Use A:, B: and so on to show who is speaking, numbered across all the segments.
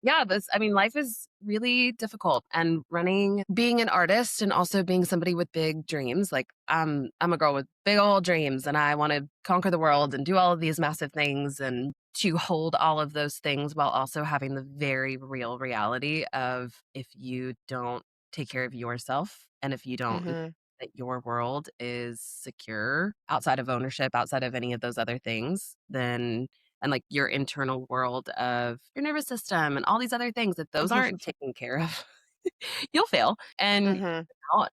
A: Yeah, life is really difficult and being an artist and also being somebody with big dreams. Like, I'm a girl with big old dreams and I want to conquer the world and do all of these massive things and to hold all of those things while also having the very real reality of if you don't take care of yourself and if you don't know
B: Hmm.
A: that your world is secure outside of ownership, outside of any of those other things, then and like your internal world of your nervous system and all these other things, if those aren't taken care of, you'll fail
B: Hmm.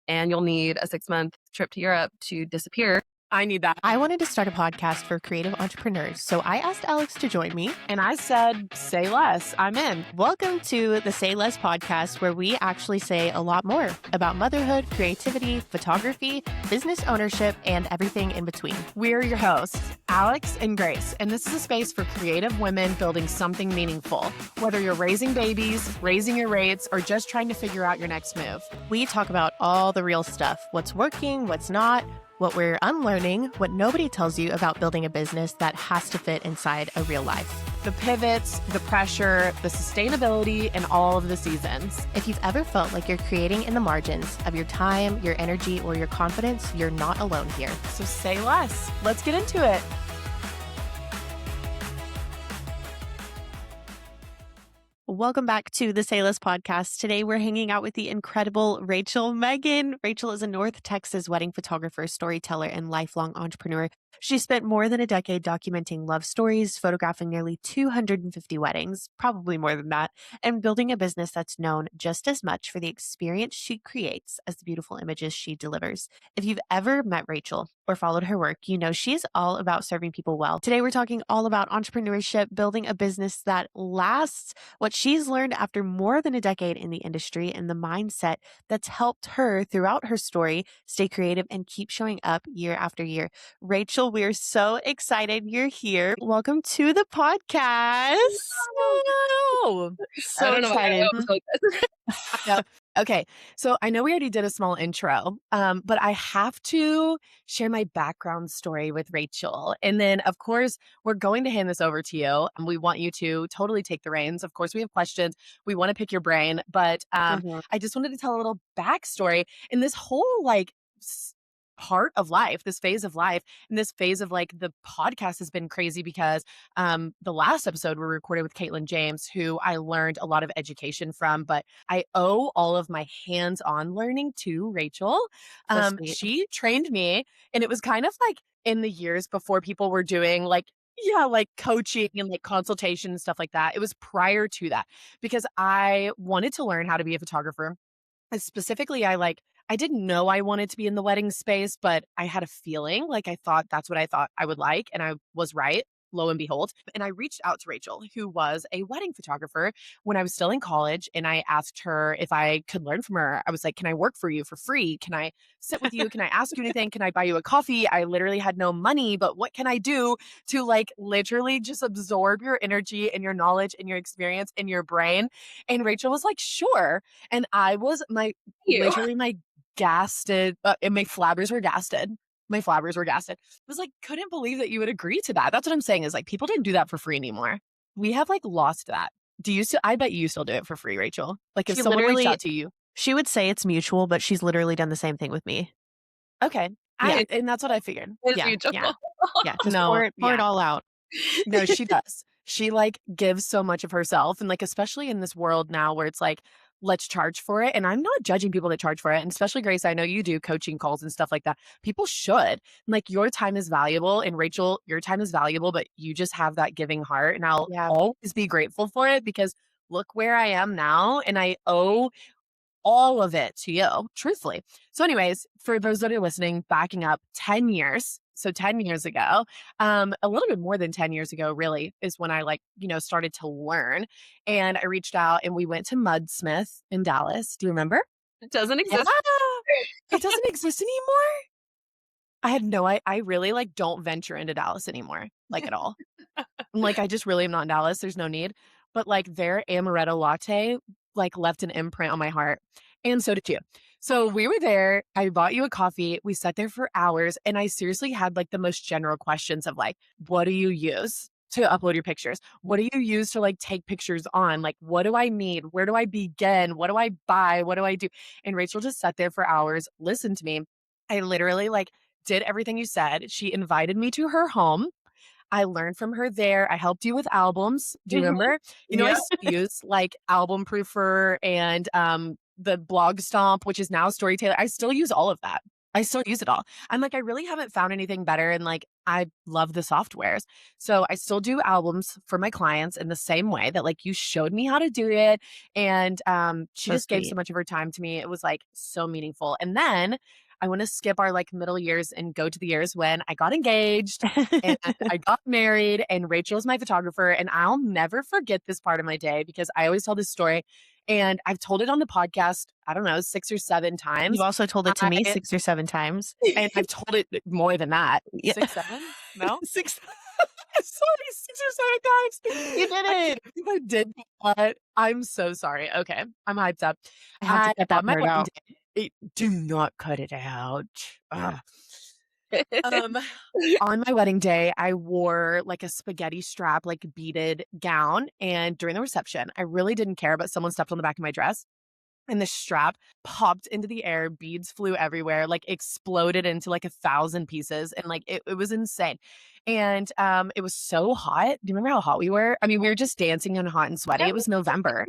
A: and you'll need a 6-month trip to Europe to disappear.
B: I need that.
C: I wanted to start a podcast for creative entrepreneurs, so I asked Alex to join me.
B: And I said, say less. I'm in.
C: Welcome to the Say Less podcast, where we actually say a lot more about motherhood, creativity, photography, business ownership, and everything in between.
B: We're your hosts, Alex and Grace, and this is a space for creative women building something meaningful. Whether you're raising babies, raising your rates, or just trying to figure out your next move.
C: We talk about all the real stuff, what's working, what's not, what we're unlearning, what nobody tells you about building a business that has to fit inside a real life.
B: The pivots, the pressure, the sustainability, and all of the seasons.
C: If you've ever felt like you're creating in the margins of your time, your energy, or your confidence, you're not alone here.
B: So say less. Let's get into it.
C: Welcome back to the Say Less podcast. Today, we're hanging out with the incredible Rachel Meagan. Rachel is a North Texas wedding photographer, storyteller, and lifelong entrepreneur. She spent more than a decade documenting love stories, photographing nearly 250 weddings, probably more than that, and building a business that's known just as much for the experience she creates as the beautiful images she delivers. If you've ever met Rachel or followed her work, you know she's all about serving people well. Today, we're talking all about entrepreneurship, building a business that lasts, what she's learned after more than a decade in the industry, and the mindset that's helped her throughout her story stay creative and keep showing up year after year. Rachel, we're so excited you're here. Welcome to the podcast.
B: So
A: I don't know why
B: excited.
A: I was like this.
B: Yep. Okay, so I know we already did a small intro, but I have to share my background story with Rachel. And then, of course, we're going to hand this over to you. And we want you to totally take the reins. Of course, we have questions. We want to pick your brain. But I just wanted to tell a little backstory in this whole part of life, this phase of life, and this phase of the podcast has been crazy because the last episode we recorded with Caitlin James, who I learned a lot of education from, but I owe all of my hands-on learning to Rachel.
C: So sweet.
B: She trained me, and it was kind of like in the years before people were doing coaching and consultation and stuff like that. It was prior to that because I wanted to learn how to be a photographer. And specifically, I didn't know I wanted to be in the wedding space, but I had a feeling I thought that's what I thought I would like. And I was right, lo and behold. And I reached out to Rachel, who was a wedding photographer when I was still in college. And I asked her if I could learn from her. I was like, can I work for you for free? Can I sit with you? Can I ask you anything? Can I buy you a coffee? I literally had no money, but what can I do to literally just absorb your energy and your knowledge and your experience in your brain? And Rachel was like, sure. And I was literally my gasted, and my flabbers were gasted. My flabbers were gasted. I was couldn't believe that you would agree to that. That's what I'm saying is people didn't do that for free anymore. We have lost that. Do you still, I bet you still do it for free, Rachel. If
C: She
B: someone reached
C: literally-
B: out to you.
C: She would say it's mutual, but she's literally done the same thing with me.
B: Okay.
C: Yeah.
B: And that's what I figured.
A: It's
C: Yeah,
A: mutual.
C: yeah. Yeah, just
B: No,
C: pour it
B: yeah.
C: all out.
B: No, she does. She gives so much of herself. And especially in this world now where it's let's charge for it. And I'm not judging people that charge for it. And especially Grace, I know you do coaching calls and stuff like that. People should. Your time is valuable. And Rachel, your time is valuable, but you just have that giving heart. And I'll always be grateful for it because look where I am now. And I owe all of it to you, truthfully. So anyways, for those that are listening, backing up 10 years. So 10 years ago, a little bit more than 10 years ago, really, is when I started to learn. And I reached out and we went to Mudsmith in Dallas. Do you remember?
A: It doesn't exist.
B: It doesn't exist anymore. I had no, I really don't venture into Dallas anymore, at all. I just really am not in Dallas. There's no need. But their amaretto latte, left an imprint on my heart. And so did you. So we were there. I bought you a coffee. We sat there for hours. And I seriously had the most general questions of what do you use to upload your pictures? What do you use to like take pictures on? Like, what do I need? Where do I begin? What do I buy? What do I do? And Rachel just sat there for hours, listened to me. I literally like did everything you said. She invited me to her home. I learned from her there. I helped you with albums. Do you
A: Mhm.
B: remember? You know, I
A: Yeah.
B: still use like Album Proofer and the Blog Stomp, which is now Storyteller. I still use all of that. I still use it all. I'm like, I really haven't found anything better. And like, I love the softwares. So I still do albums for my clients in the same way that like you showed me how to do it. And she
C: So
B: just gave so
C: sweet.
B: much of her time to me. It was like so meaningful. And then I want to skip our like middle years and go to the years when I got engaged and I got married, and Rachel's my photographer. And I'll never forget this part of my day because I always tell this story. And I've told it on the podcast, I don't know, 6 or 7 times.
C: You've also told it to me
B: I
C: 6 or 7 times.
B: and I've told it more than that.
C: Yeah.
B: 6, 7? No?
C: 6
B: Sorry, 6 or 7 times.
C: You did
B: I
C: it.
B: can't believe I did that. I'm so sorry. Okay, I'm hyped up.
C: I have to cut
B: On
C: that
B: my
C: part
B: wedding
C: out.
B: day, do not cut it out. Ugh. Um, on my wedding day, I wore like a spaghetti strap, like beaded gown. And during the reception, I really didn't care, but someone stepped on the back of my dress and the strap popped into the air. Beads flew everywhere, like exploded into like 1,000 pieces. And like it was insane. And it was so hot. Do you remember how hot we were? I mean, we were just dancing and hot and sweaty.
A: Yeah.
B: It was November.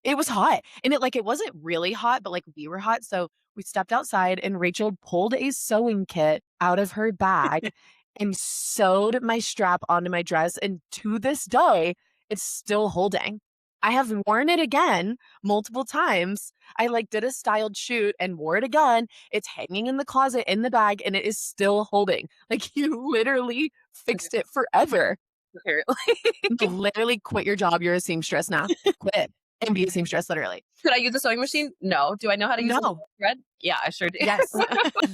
B: It was hot. And it wasn't really hot, but like we were hot. So we stepped outside and Rachel pulled a sewing kit out of her bag and sewed my strap onto my dress. And to this day, it's still holding. I have worn it again multiple times. I like did a styled shoot and wore it again. It's hanging in the closet in the bag and it is still holding. Like you literally fixed it forever.
A: Apparently.
B: You literally quit your job. You're a seamstress now. Quit and be a seamstress, literally.
A: Could I use a sewing machine? No. Do I know how to use a
B: No.
A: thread? Yeah, I sure do.
B: Yes.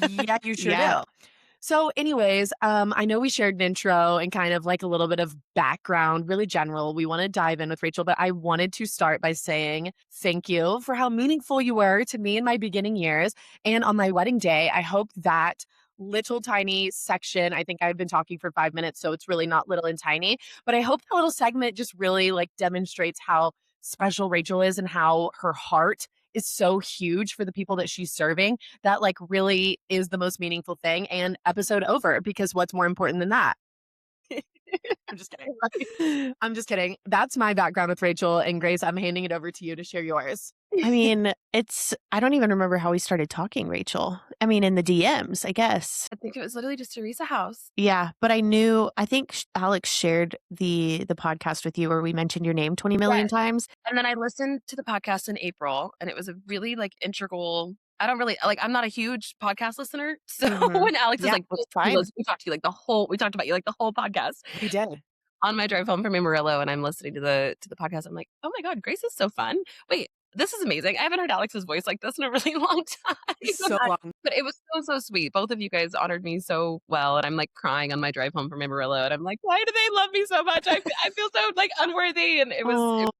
B: Yeah, you sure
C: Yeah.
B: do. So, anyways, I know we shared an intro and kind of like a little bit of background, really general. We want to dive in with Rachel, but I wanted to start by saying thank you for how meaningful you were to me in my beginning years. And on my wedding day, I hope that little tiny section, I think I've been talking for 5 minutes, so it's really not little and tiny, but I hope that little segment just really like demonstrates how special Rachel is and how her heart is so huge for the people that she's serving. That like really is the most meaningful thing. And episode over, because what's more important than that? I'm just kidding. I'm just kidding. That's my background with Rachel, and Grace, I'm handing it over to you to share yours.
C: I mean, I don't even remember how we started talking, Rachel. I mean, in the DMs, I guess.
A: I think it was literally just Teresa House.
C: Yeah, but I think Alex shared the podcast with you where we mentioned your name 20 million
A: Yes.
C: times.
A: And then I listened to the podcast in April, and it was a really like integral. I don't really like. I'm not a huge podcast listener, so when Alex was
C: Yeah,
A: like,
C: it's fine.
A: we talked to you like we talked about you like the whole podcast
B: We did.
A: on my drive home from Amarillo, and I'm listening to the podcast. I'm like, oh my god, Grace is so fun. Wait, this is amazing. I haven't heard Alex's voice like this in a really long time.
B: So long.
A: But it was so sweet. Both of you guys honored me so well, and I'm like crying on my drive home from Amarillo, and I'm like, why do they love me so much? I feel so like unworthy, and it was really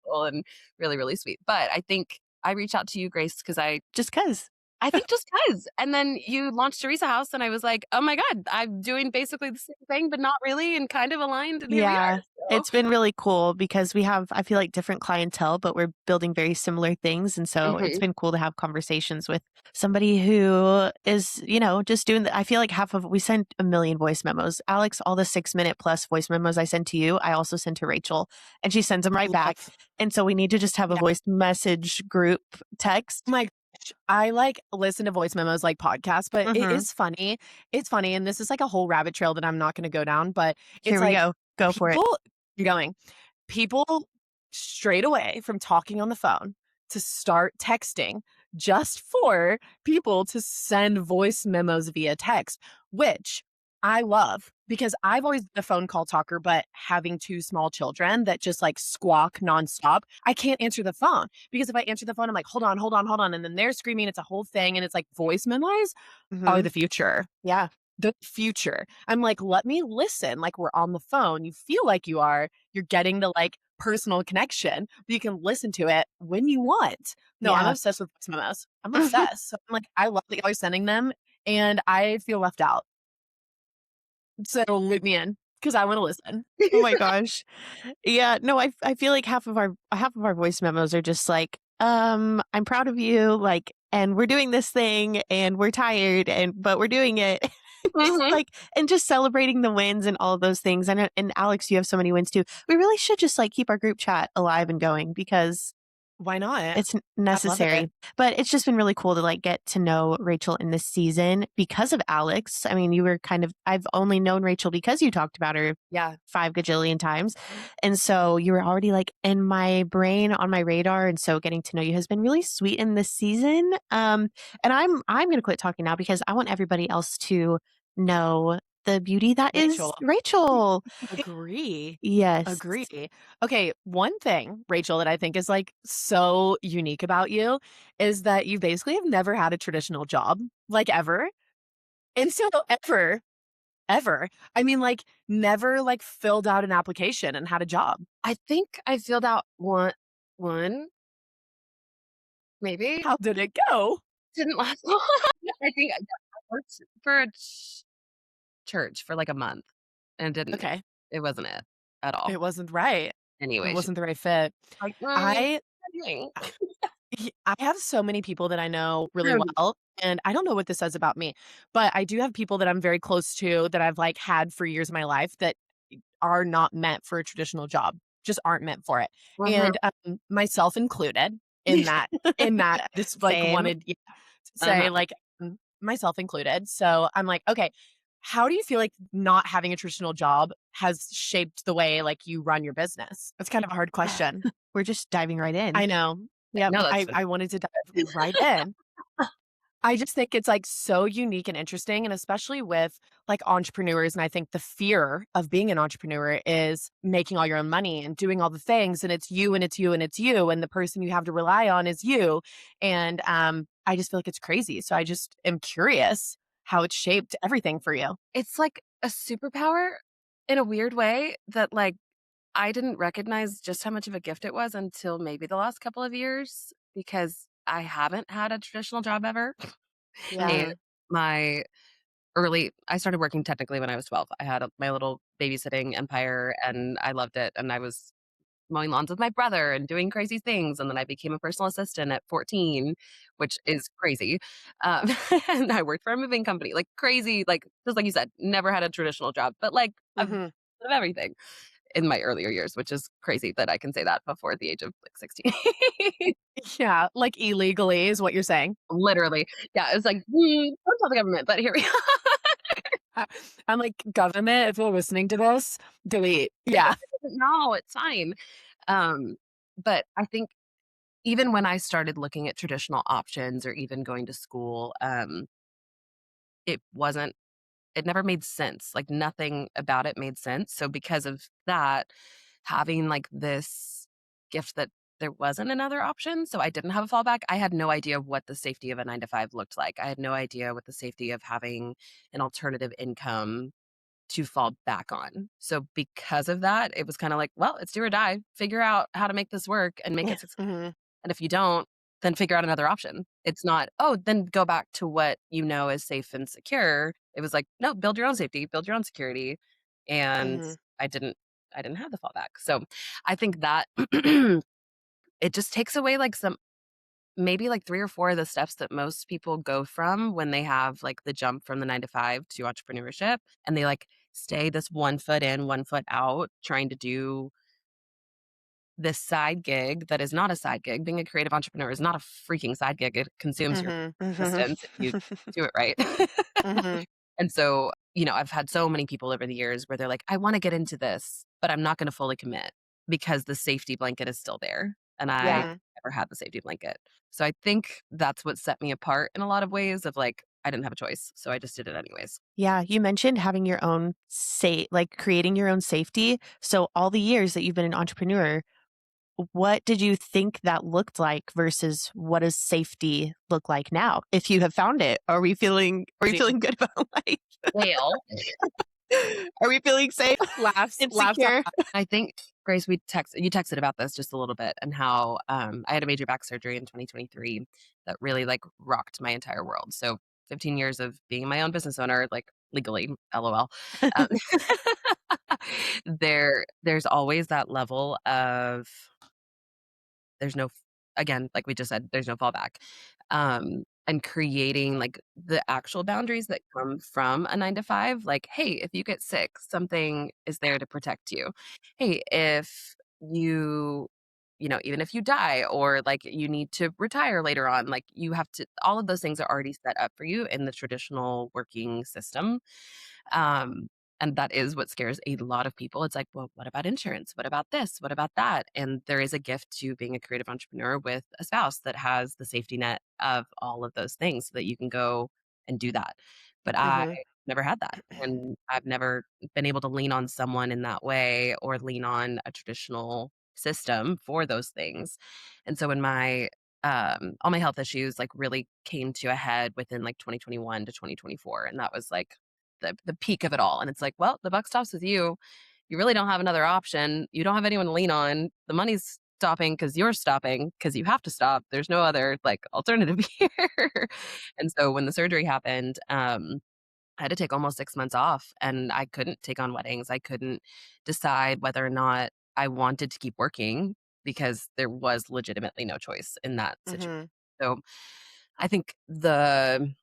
A: special and really really sweet. But I think I reached out to you, Grace, because
C: Just because.
A: I think just because. And then you launched Teresa House, and I was like, oh my god, I'm doing basically the same thing, but not really, and kind of aligned. And here we
C: Yeah,
A: are. So.
C: it's been really cool because we have, I feel like, different clientele, but we're building very similar things. And so it's been cool to have conversations with somebody who is, just doing I feel like we sent a million voice memos. Alex, all the 6-minute plus voice memos I send to you, I also send to Rachel, and she sends them right back. And so we need to just have a voice message group text.
B: My I like listen to voice memos like podcasts, but it is funny. It's funny. And this is like a whole rabbit trail that I'm not going to go down, but it's
C: Here we
B: like,
C: go. Go for it.
B: You're going. People straight away from talking on the phone to start texting just for people to send voice memos via text, which I love because I've always been a phone call talker, but having 2 small children that just like squawk nonstop, I can't answer the phone because if I answer the phone, I'm like, hold on, hold on, hold on. And then they're screaming. It's a whole thing. And it's like voice memos are the future.
C: Yeah.
B: The future. I'm like, let me listen. Like we're on the phone. You feel like you're getting the like personal connection, but you can listen to it when you want. No, I'm obsessed with voice memos. I'm obsessed. So I'm like, I love that y'all are sending them and I feel left out. So loop me in. 'cause I wanna listen.
C: Oh my gosh. Yeah, no, I feel like half of our voice memos are just like, I'm proud of you, like, and we're doing this thing and we're tired and but we're doing it. Just
A: Mhm.
C: like and just celebrating the wins and all of those things. And Alex, you have so many wins too. We really should just like keep our group chat alive and going because
B: Why not?
C: it's
B: I love it.
C: necessary. But it's just been really cool to like get to know Rachel in this season because of Alex. I mean, you were kind of I've only known Rachel because you talked about her
B: Yeah.
C: 5 gajillion times. And so you were already like in my brain on my radar. And so getting to know you has been really sweet in this season. And I'm gonna quit talking now because I want everybody else to know the beauty that is
B: Rachel.
C: Rachel.
B: Agree.
C: Yes.
B: Agree. Okay, one thing, Rachel, that I think is, like, so unique about you is that you basically have never had a traditional job, like, ever. And so ever. I mean, like, never, like, filled out an application and had a job.
A: I think I filled out one, maybe.
B: How did it go?
A: Didn't last long. I think I worked for a church for, like, a month, and
B: Okay.
A: it wasn't it at all.
B: It wasn't right. It
A: Anyways,
B: wasn't the right fit.
A: like,
B: I
A: doing?"
B: I have so many people that I know really
A: Um,
B: well, and I don't know what this says about me, but I do have people that I'm very close to that I've, like, had for years of my life that are not meant for a traditional job, just aren't meant for it,
A: mhm.
B: and, myself included in that, I just, like,
C: Same.
B: wanted, yeah, to
A: Uh-huh.
B: say, like, myself included, so I'm like, "Okay, how do you feel like not having a traditional job has shaped the way, like, you run your business?" That's kind of a hard question.
C: We're just diving right in.
B: I know. Yep,
A: No,
B: I
A: that's
B: I wanted to dive right in. I just think it's, like, so unique and interesting, and especially with, like, entrepreneurs, and I think the fear of being an entrepreneur is making all your own money and doing all the things, and it's you, and it's you, and it's you, and the person you have to rely on is you, and, I just feel like it's crazy, so I just am curious how it's shaped everything for you.
A: it's like a superpower in a weird way that, like, I didn't recognize just how much of a gift it was until maybe the last couple of years because I haven't had a traditional job ever. And
B: Yeah.
A: my I started working technically when I was 12. I had my little babysitting empire and I loved it. And I was mowing lawns with my brother and doing crazy things. And then I became a personal assistant at 14, which is crazy. Um, and I worked for a moving company, like crazy, like just like you said, never had a traditional job, but like a bit
B: Mhm.
A: of everything in my earlier years, which is crazy that I can say that before the age of like 16.
B: Yeah, like, illegally is what you're saying.
A: Literally. Yeah, it's like, don't tell the government, but here we are.
B: I I'm like, "Government, if you're listening to this, delete." Yeah.
A: No, it's fine. Um, but I think even when I started looking at traditional options or even going to school, it wasn't it never made sense. Like nothing about it made sense. So because of that, having like this gift that there wasn't another option, so I didn't have a fallback. I had no idea what the safety of a 9 to 5 looked like. I had no idea what the safety of having an alternative income to fall back on. So because of that, it was kind of like, well, it's do or die. Figure out how to make this work and make it successful.
B: Mhm.
A: And if you don't, then figure out another option. It's not, oh, then go back to what you know is safe and secure. It was like, no, build your own safety, build your own security. And
B: Mhm.
A: I didn't I didn't have the fallback. So I think that it just takes away like some maybe like 3 or 4 of the steps that most people go from when they have like the jump from the 9 to 5 to entrepreneurship and they like stay this 1 foot in, 1 foot out trying to do this side gig that is not a side gig. Being a creative entrepreneur is not a freaking side gig. It consumes your
B: Mhm. Mhm.
A: existence if you do it right.
B: Mhm.
A: And so, I've had so many people over the years where they're like, I want to get into this, but I'm not going to fully commit because the safety blanket is still there. And I
B: Yeah.
A: never had the safety blanket. So I think that's what set me apart in a lot of ways of like, I didn't have a choice. So I just did it anyways.
C: Yeah, you mentioned having your own like creating your own safety. So all the years that you've been an entrepreneur, what did you think that looked like versus what does safety look like now? If you have found it, are we
B: See,
C: feeling good about life?
A: Well,
C: Are we feeling safe and
B: laughs out
C: secure?
B: loud.
A: I think, Grace, you texted about this just a little bit and how I had a major back surgery in 2023 that really like rocked my entire world. So 15 years of being my own business owner, like legally, LOL. Um, There's always that level of there's no again, like we just said, there's no fallback. And creating, like, the actual boundaries that come from a 9 to 5, like, "Hey, if you get sick, something is there to protect you. Hey, if even if you die or, like, you need to retire later on, like, you have to" all of those things are already set up for you in the traditional working system. Um, and that is what scares a lot of people. It's like, well, what about insurance? What about this? What about that? And there is a gift to being a creative entrepreneur with a spouse that has the safety net of all of those things so that you can go and do that. But I
B: Mhm.
A: never had that. And I've never been able to lean on someone in that way or lean on a traditional system for those things. And so when all my health issues like really came to a head within like 2021 to 2024, and that was like the peak of it all. And it's like, well, the buck stops with you. You really don't have another option. You don't have anyone to lean on. The money's stopping because you're stopping because you have to stop. There's no other like alternative here. And so when the surgery happened, I had to take almost 6 months off, and I couldn't take on weddings. I couldn't decide whether or not I wanted to keep working because there was legitimately no choice in that situation.
B: Mhm.
A: So I think the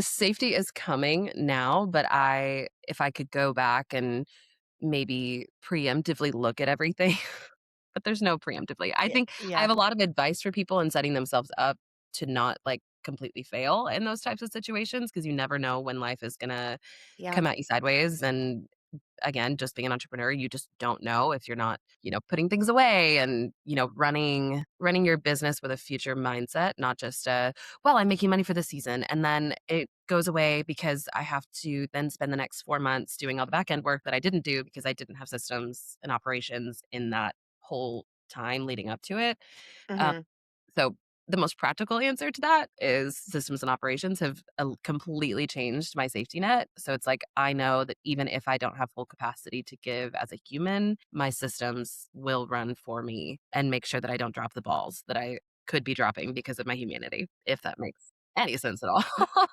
A: safety is coming now, but if I could go back and maybe preemptively look at everything, but there's no preemptively. I
B: Yeah.
A: think I
B: Yeah.
A: have a lot of advice for people in setting themselves up to not like completely fail in those types of situations because you never know when life is gonna
C: Yeah.
A: come at you sideways. And again, just being an entrepreneur, you just don't know if you're not, putting things away and, running your business with a future mindset, not just well, I'm making money for this season and then it goes away because I have to then spend the next 4 months doing all the back end work that I didn't do because I didn't have systems and operations in that whole time leading up to it. Um,
B: Mhm.
A: so the most practical answer to that is systems and operations have completely changed my safety net. So it's like I know that even if I don't have full capacity to give as a human, my systems will run for me and make sure that I don't drop the balls that I could be dropping because of my humanity, if that makes any sense at all.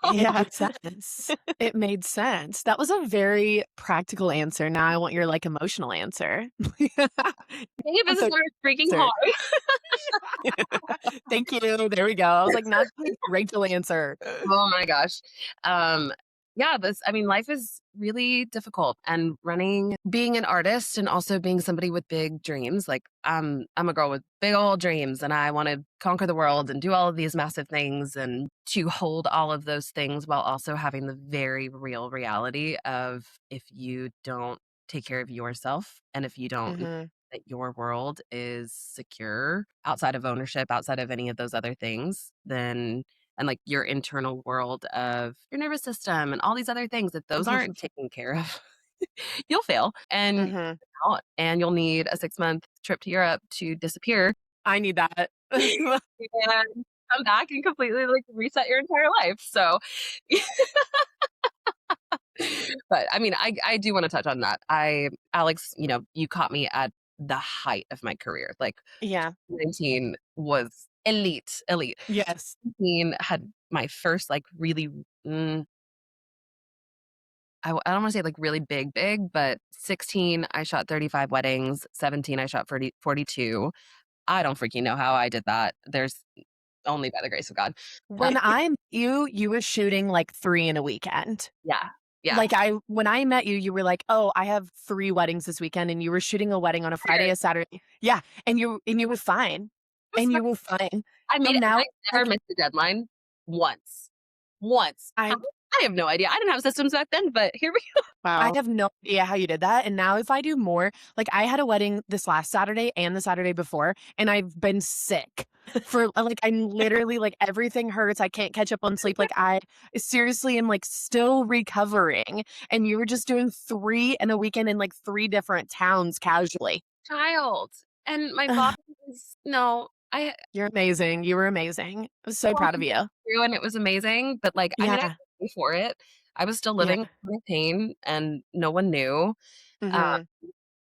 B: It made sense. It made sense. That was a very practical answer. Now I want your, like, emotional answer.
A: Being a
B: Not
A: business
B: the
A: owner is freaking
B: answer.
A: hard.
B: Thank you. There we go. I was like, "Not the Rachel answer."
A: Oh my gosh. Um, yeah, life is really difficult and being an artist and also being somebody with big dreams. Like I'm a girl with big old dreams and I want to conquer the world and do all of these massive things and to hold all of those things while also having the very real reality of if you don't take care of yourself and if you don't know
B: Mhm.
A: that your world is secure outside of ownership, outside of any of those other things, then and like your internal world of your nervous system and all these other things, if those aren't taken care of, you'll fail
B: Mhm.
A: and you'll need a 6-month trip to Europe to disappear
B: I need that.
A: and come back and completely like reset your entire life. So but I mean, I do want to touch on that. Alex, you caught me at the height of my career. Like
B: Yeah.
A: 19 was elite, elite.
B: Yes.
A: 17 had my first like really I don't wanna say, like, really big, big, but 16, I shot 35 weddings, 17, I shot 42. I don't freaking know how I did that. There's only by the grace of God. Uh,
B: When I met you, you were shooting, like, 3 in a weekend.
A: yeah, yeah.
B: Like, when I met you, you were like, "Oh, I have 3 weddings this weekend," and you were shooting a wedding on a Friday,
A: It
B: a Saturday. Yeah, and you were fine,
A: was
B: and
A: fun.
B: you were fine.
A: I made
B: And
A: it and
B: now,
A: I never
B: like,
A: missed a deadline once. Once. How?
B: I
A: I have no idea. I didn't have systems back then, but here we go.
B: I
C: Wow.
B: have no idea how you did that, and now if I do more like, I had a wedding this last Saturday and the Saturday before, and I've been sick for like, I'm literally like, everything hurts, I can't catch up on sleep, like, I seriously am, like, still recovering, and you were just doing 3 in a weekend in, like, 3 different towns casually.
A: Child. And my body was no, I
B: You're amazing, you were amazing. I'm so proud of you.
A: through and it was that's but, like, I mean, I
B: Yeah,
A: was for it. I was still living
B: yeah.
A: with my pain, and no one knew. Uh,
B: Mhm.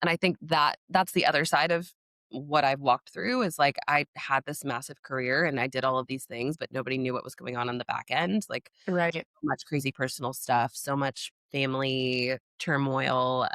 A: and I think that's the other side of what I've walked through is, like, I had this massive career, and I did all of these things, but nobody knew what was going on the back end, like,
B: Right.
A: so much crazy personal stuff, so much family turmoil,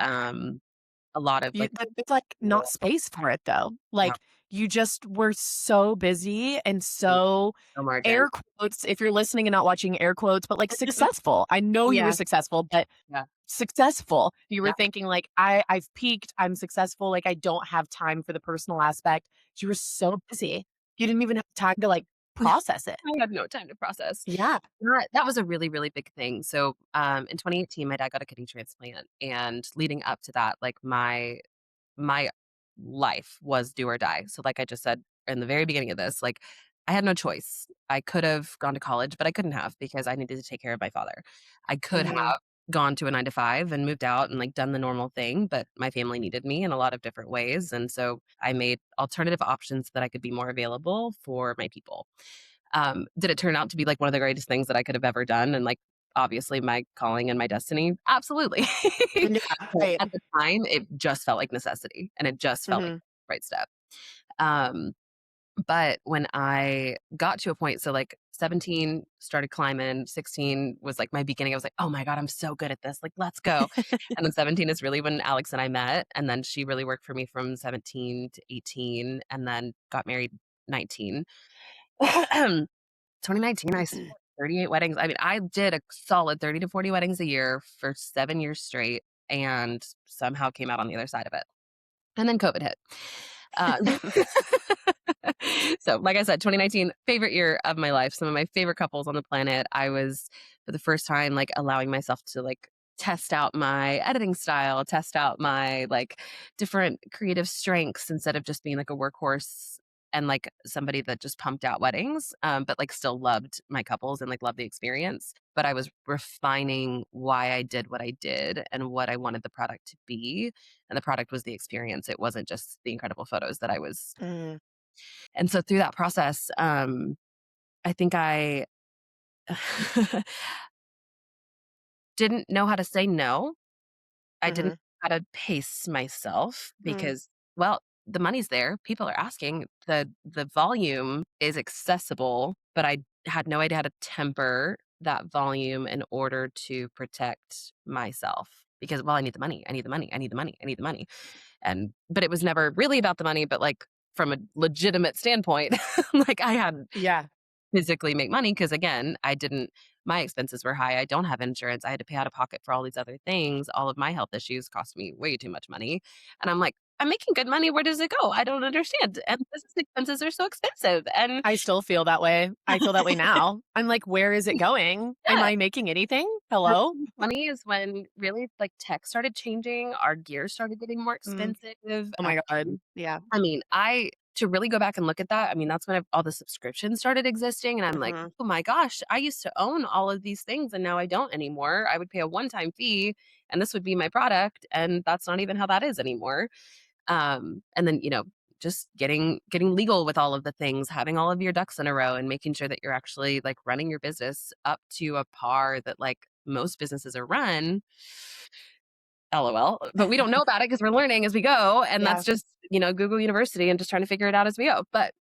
A: a lot of like,
B: It's like not space for it though.
A: yeah,
B: Like you just were so busy and
A: no
B: so
A: margin.
B: air quotes, if you're listening and not watching air quotes, but like successful. I know you were
C: Yeah.
B: successful, but
A: Yeah,
B: successful. You were
A: yeah.
B: thinking like, I've peaked, I'm successful, like I don't have time for the personal aspect. You were so busy. You didn't even have time to like process it.
A: I had no time to process.
B: Yeah.
A: That was a really, really big thing. So, in 2018, my dad got a kidney transplant, and leading up to that, like my life was do or die. So, like I just said in the very beginning of this, like I had no choice. I could have gone to college, but I couldn't have because I needed to take care of my father. I could have
B: Mhm.
A: gone to a 9 to 5 and moved out and like done the normal thing, but my family needed me in a lot of different ways. And so I made alternative options so that I could be more available for my people. Did it turn out to be like one of the greatest things that I could have ever done? And like, obviously, my calling and my destiny? Absolutely.
B: Yeah,
A: But
B: right.
A: at the time, it just felt like necessity and it just felt like
B: Mhm.
A: the right step. Um, but when I got to a point, so like 17 started climbing, 16 was like my beginning. I was like, oh my God, I'm so good at this. Like, let's go. And then 17 is really when Alex and I met. And then she really worked for me from 17 to 18 and then got married 19. 2019, I still 38 weddings. I mean, I did a solid 30 to 40 weddings a year for 7 years straight and somehow came out on the other side of it. And then COVID hit. Uh, so, like I said, 2019, favorite year of my life. Some of my favorite couples on the planet. I was, for the first time, like allowing myself to like test out my editing style, test out my like different creative strengths instead of just being like a workhorse and like somebody that just pumped out weddings, but like still loved my couples and like loved the experience. But I was refining why I did what I did and what I wanted the product to be, and the product was the experience. It wasn't just the incredible photos that I was.
B: Mm,
A: And so through that process, I think I didn't know how to say no. I didn't
B: mhm,
A: know how to pace myself
B: mm,
A: because, well, the money's there. People are asking. The volume is accessible, but I had no idea how to temper that volume in order to protect myself. Because, well, I need the money. I need the money. I need the money. I need the money. And but it was never really about the money, but like from a legitimate standpoint, like I had
B: yeah.
A: physically make money because again, I didn't my expenses were high. I don't have insurance. I had to pay out of pocket for all these other things. All of my health issues cost me way too much money. And I'm like, I'm making good money. Where does it go? I don't understand. And business expenses are so expensive. And
B: I still feel that way. I feel that way now. I'm like, "Where is it going? Am
A: yeah,
B: I making anything?
A: and
B: Hello?"
A: 2020 is when really like tech started changing. Our gear started getting more
B: Mm.
A: expensive.
B: Oh my god. Yeah.
A: I mean, I to really go back and look at that, I mean, that's when all the subscriptions started existing, and I'm like,
B: Mhm.
A: "Oh my gosh, I used to own all of these things, and now I don't anymore. I would pay a one-time fee, and this would be my product, and that's not even how that is anymore." And then, just getting legal with all of the things, having all of your ducks in a row, and making sure that you're actually, like, running your business up to a par that, like, most businesses are run. LOL. But we don't know about it because 'cause we're learning as we go, and
B: Yeah.
A: that's just, Google University and just trying to figure it out as we go. But,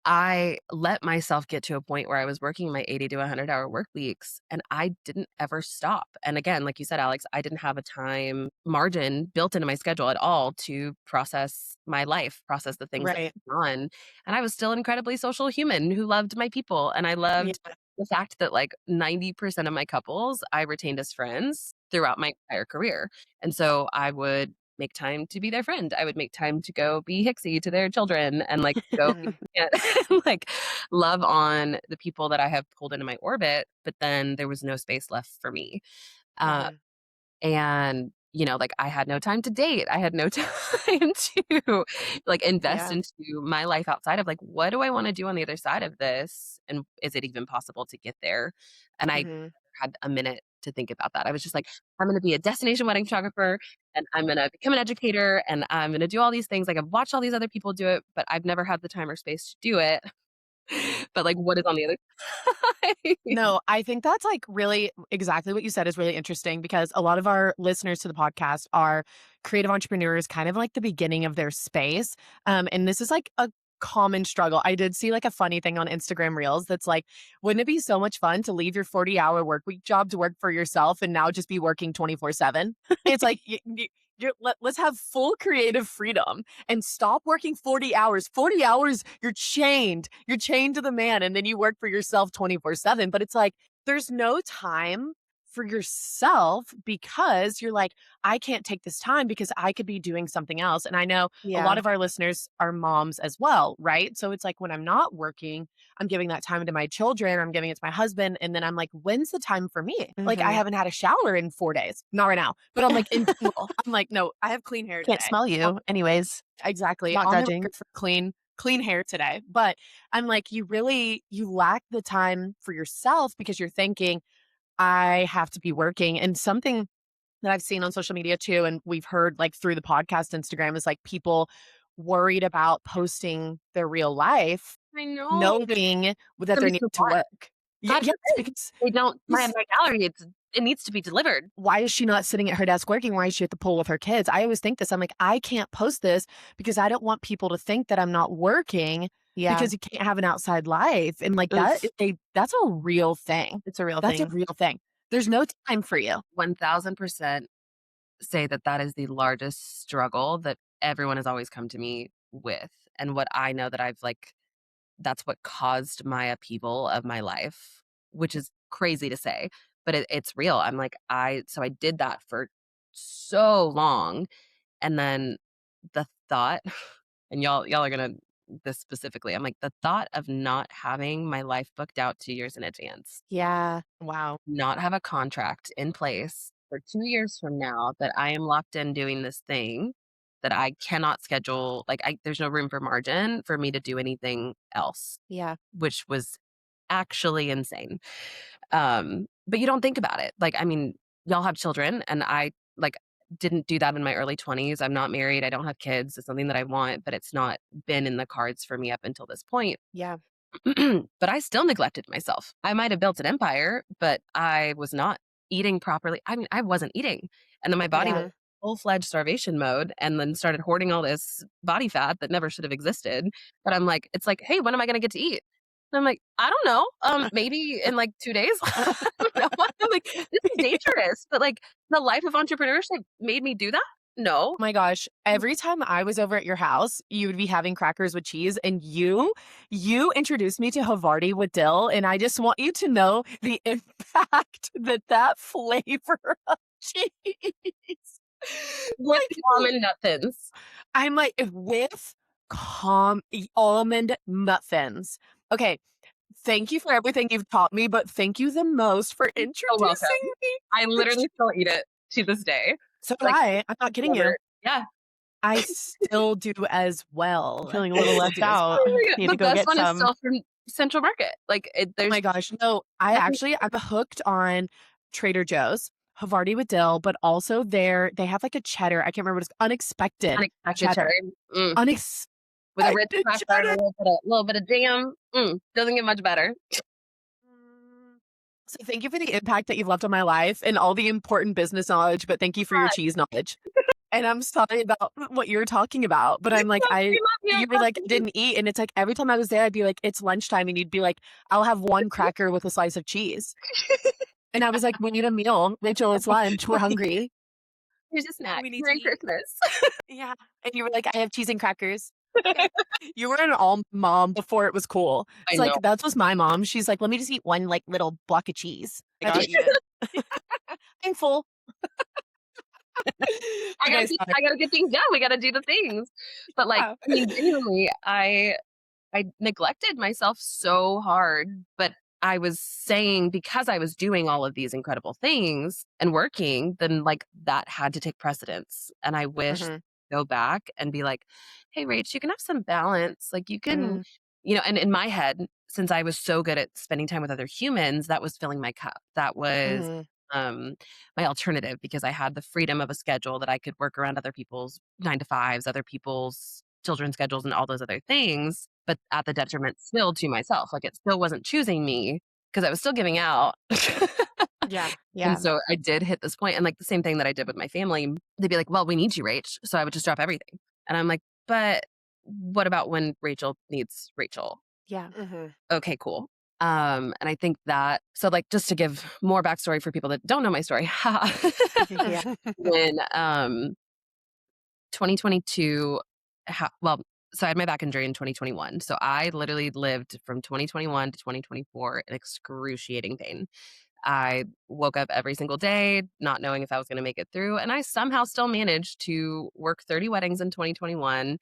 A: I let myself get to a point where I was working my 80 to 100-hour work weeks, and I didn't ever stop. And again, like you said, Alex, I didn't have a time margin built into my schedule at all to process my life, process the things that
B: Right.
A: were on. And I was still an incredibly social human who loved my people, and I
B: Yeah.
A: loved the fact that, like, 90% of my couples I retained as friends throughout my entire career. And so I would make time to be their friend. I would make time to go be Hixie to their children and, like, go and like love on the people that I have pulled into my orbit, but then there was no space left for me. Uh,
B: Mhm.
A: and like I had no time to date. I had no time to like invest
B: Yeah.
A: into my life outside of like what do I want to do on the other side of this? And is it even possible to get there? And I
B: Mhm.
A: had a minute to think about that. I was just like, I'm gonna be a destination wedding photographer and I'm gonna become an educator and I'm gonna do all these things. Like I've watched all these other people do it, but I've never had the time or space to do it. But like what is on the other side?
B: No, I think that's like really exactly what you said is really interesting because a lot of our listeners to the podcast are creative entrepreneurs, kind of like the beginning of their space. And this is like a common struggle. I did see like a funny thing on Instagram Reels that's like, wouldn't it be so much fun to leave your 40-hour work week job to work for yourself and now just be working 24/7? It's like let's have full creative freedom and stop working 40 hours. 40 hours, you're chained. You're chained to the man, and then you work for yourself 24/7. But it's like there's no time for yourself because you're like, I can't take this time because I could be doing something else. And I know a lot
C: Yeah.
B: of our listeners are moms as well, right? So it's like when I'm not working, I'm giving that time to my children, I'm giving it to my husband. And then I'm like, when's the time for me? Like, I
C: Mhm.
B: haven't had a shower in 4 days. Not right now, but I'm like, in general, I'm like, no, I have clean hair
C: Can't
B: today.
C: smell you anyways.
B: Exactly.
C: Not
B: On the
C: judging.
B: record for clean hair today. But I'm like, you lack the time for yourself because you're thinking, I have to be working. And something that I've seen on social media too, and we've heard like through the podcast Instagram, is like people worried about posting their real life,
A: I know.
B: knowing
A: It's
B: that
A: gonna
B: they
A: be
B: need
A: so
B: to
A: hot.
B: work.
A: God
B: Yes,
A: forbid
B: because
A: they don't
B: yes,
A: my gallery, it needs to be delivered.
B: why is she not sitting at her desk working? Why is she at the pool with her kids? I always think this. I'm like, I can't post this because I don't want people to think that I'm not working
C: Yeah.
B: because you can't have an outside life. And like that,
C: Oof.
B: that's a real thing.
C: It's a real
B: That's a
C: thing.
B: real thing. There's no time for you.
A: 1000% say that that is the largest struggle that everyone has always come to me with, and what I know that I've, like that's what caused my upheaval of my life, which is crazy to say, but it's real. I'm like, I did that for so long, and then the thought and y'all are gonna this specifically, I'm like, the thought of not having my life booked out 2 years in advance,
C: Yeah.
B: Wow.
A: not have a contract in place for 2 years from now that I am locked in doing this thing that I cannot schedule, like, there's no room for margin for me to do anything else,
C: Yeah.
A: which was actually insane. But you don't think about it. Like, I mean, y'all have children, and I, like, didn't do that in my early 20s. I'm not married, I don't have kids. It's something that I want, but it's not been in the cards for me up until this point.
C: Yeah.
A: But I still neglected myself. I might have built an empire, but I was not eating properly. I mean, I wasn't eating. And then my body went
C: Yeah.
A: full-fledged starvation mode and then started hoarding all this body fat that never should have existed. But I'm like, it's like, "Hey, when am I gonna get to eat?" And I'm like, "I don't know. Maybe in like 2 days." I don't know. I'm like, "This is dangerous." But like the life of entrepreneurship made me do that? No.
B: Oh my gosh. Every time I was over at your house, you would be having crackers with cheese, and you introduced me to Havarti with dill, and I just want you to know the impact that that flavor of cheese.
A: With
B: Like,
A: almond nut thins.
B: I'm like, with almond muffins. Okay, thank you for everything you've taught me, but thank you the most for
A: So welcome.
B: introducing me
A: I
B: to
A: literally
B: cheese.
A: still eat it to this day.
B: So do
A: Like,
B: I. I'm not kidding you.
A: never yeah.
B: I still do as well.
C: Feeling a
B: I
C: little
B: still
C: left
B: do as
C: out.
B: well.
A: Oh my god,
C: Need to
A: the
C: go
A: best
C: get
A: one is
C: some.
A: still from Central Market. Like,
B: Oh
A: there's
B: my gosh. No,
A: nothing
B: I'm hooked on Trader Joe's, Havarti with dill, but also they have like a cheddar. I can't remember what it's unexpected
A: unexpected
B: cheddar.
A: cheddar. Mm,
B: Unexpected
A: with a rich cracker and
B: cheddar.
A: a little bit of jam. Doesn't get much better.
B: Mm. So thank you for the impact that you've left on my life and all the important business knowledge, but thank you for your cheese knowledge. And I'm sorry about what you're talking about, but I'm like,
A: We love you.
B: you were like, didn't eat. And it's like, every time I was there, I'd be like, it's lunchtime. And you'd be like, I'll have one cracker with a slice of cheese. And I was like, we need a meal. Rachel, it's lunch. We're hungry.
A: Here's a snack.
B: We need to
A: Merry
B: eat.
A: Christmas.
B: Yeah. And you were like, I have cheese and crackers. Okay. You were an all mom before it was cool.
A: I
B: It's
A: know.
B: like, that's was my mom. She's like, let me just eat one like little block of cheese. I
C: Gotta
B: gotta
C: eat it.
B: I'm full. Okay, sorry.
A: I gotta get things done. We gotta do the things. But like,
B: Yeah.
A: I mean, genuinely, I neglected myself so hard, but I was saying because I was doing all of these incredible things and working, then like that had to take precedence. And I wish
C: Mhm.
A: go back and be like, "Hey, Rach, you can have some balance. Like you can,
C: Mm.
A: and in my head, since I was so good at spending time with other humans, that was filling my cup. That was
C: Mhm.
A: um my alternative because I had the freedom of a schedule that I could work around other people's 9 to 5s, other people's children's schedules and all those other things, but at the detriment still to myself. Like it still wasn't choosing me because I was still giving out.
C: Yeah.
A: And
C: Yeah.
A: so I did hit this point, and like the same thing that I did with my family, they'd be like, "Well, we need you, Rach." So I would just drop everything. And I'm like, "But what about when Rachel needs Rachel?
C: Yeah.
B: Mhm.
A: Okay, cool. And I think that, so like, just to give more backstory for people that don't know my story,
C: Yeah.
A: when 2022, well, so I had my back injury in 2021. So I literally lived from 2021 to 2024 in excruciating pain. I woke up every single day not knowing if I was going to make it through. And I somehow still managed to work 30 weddings in 2021,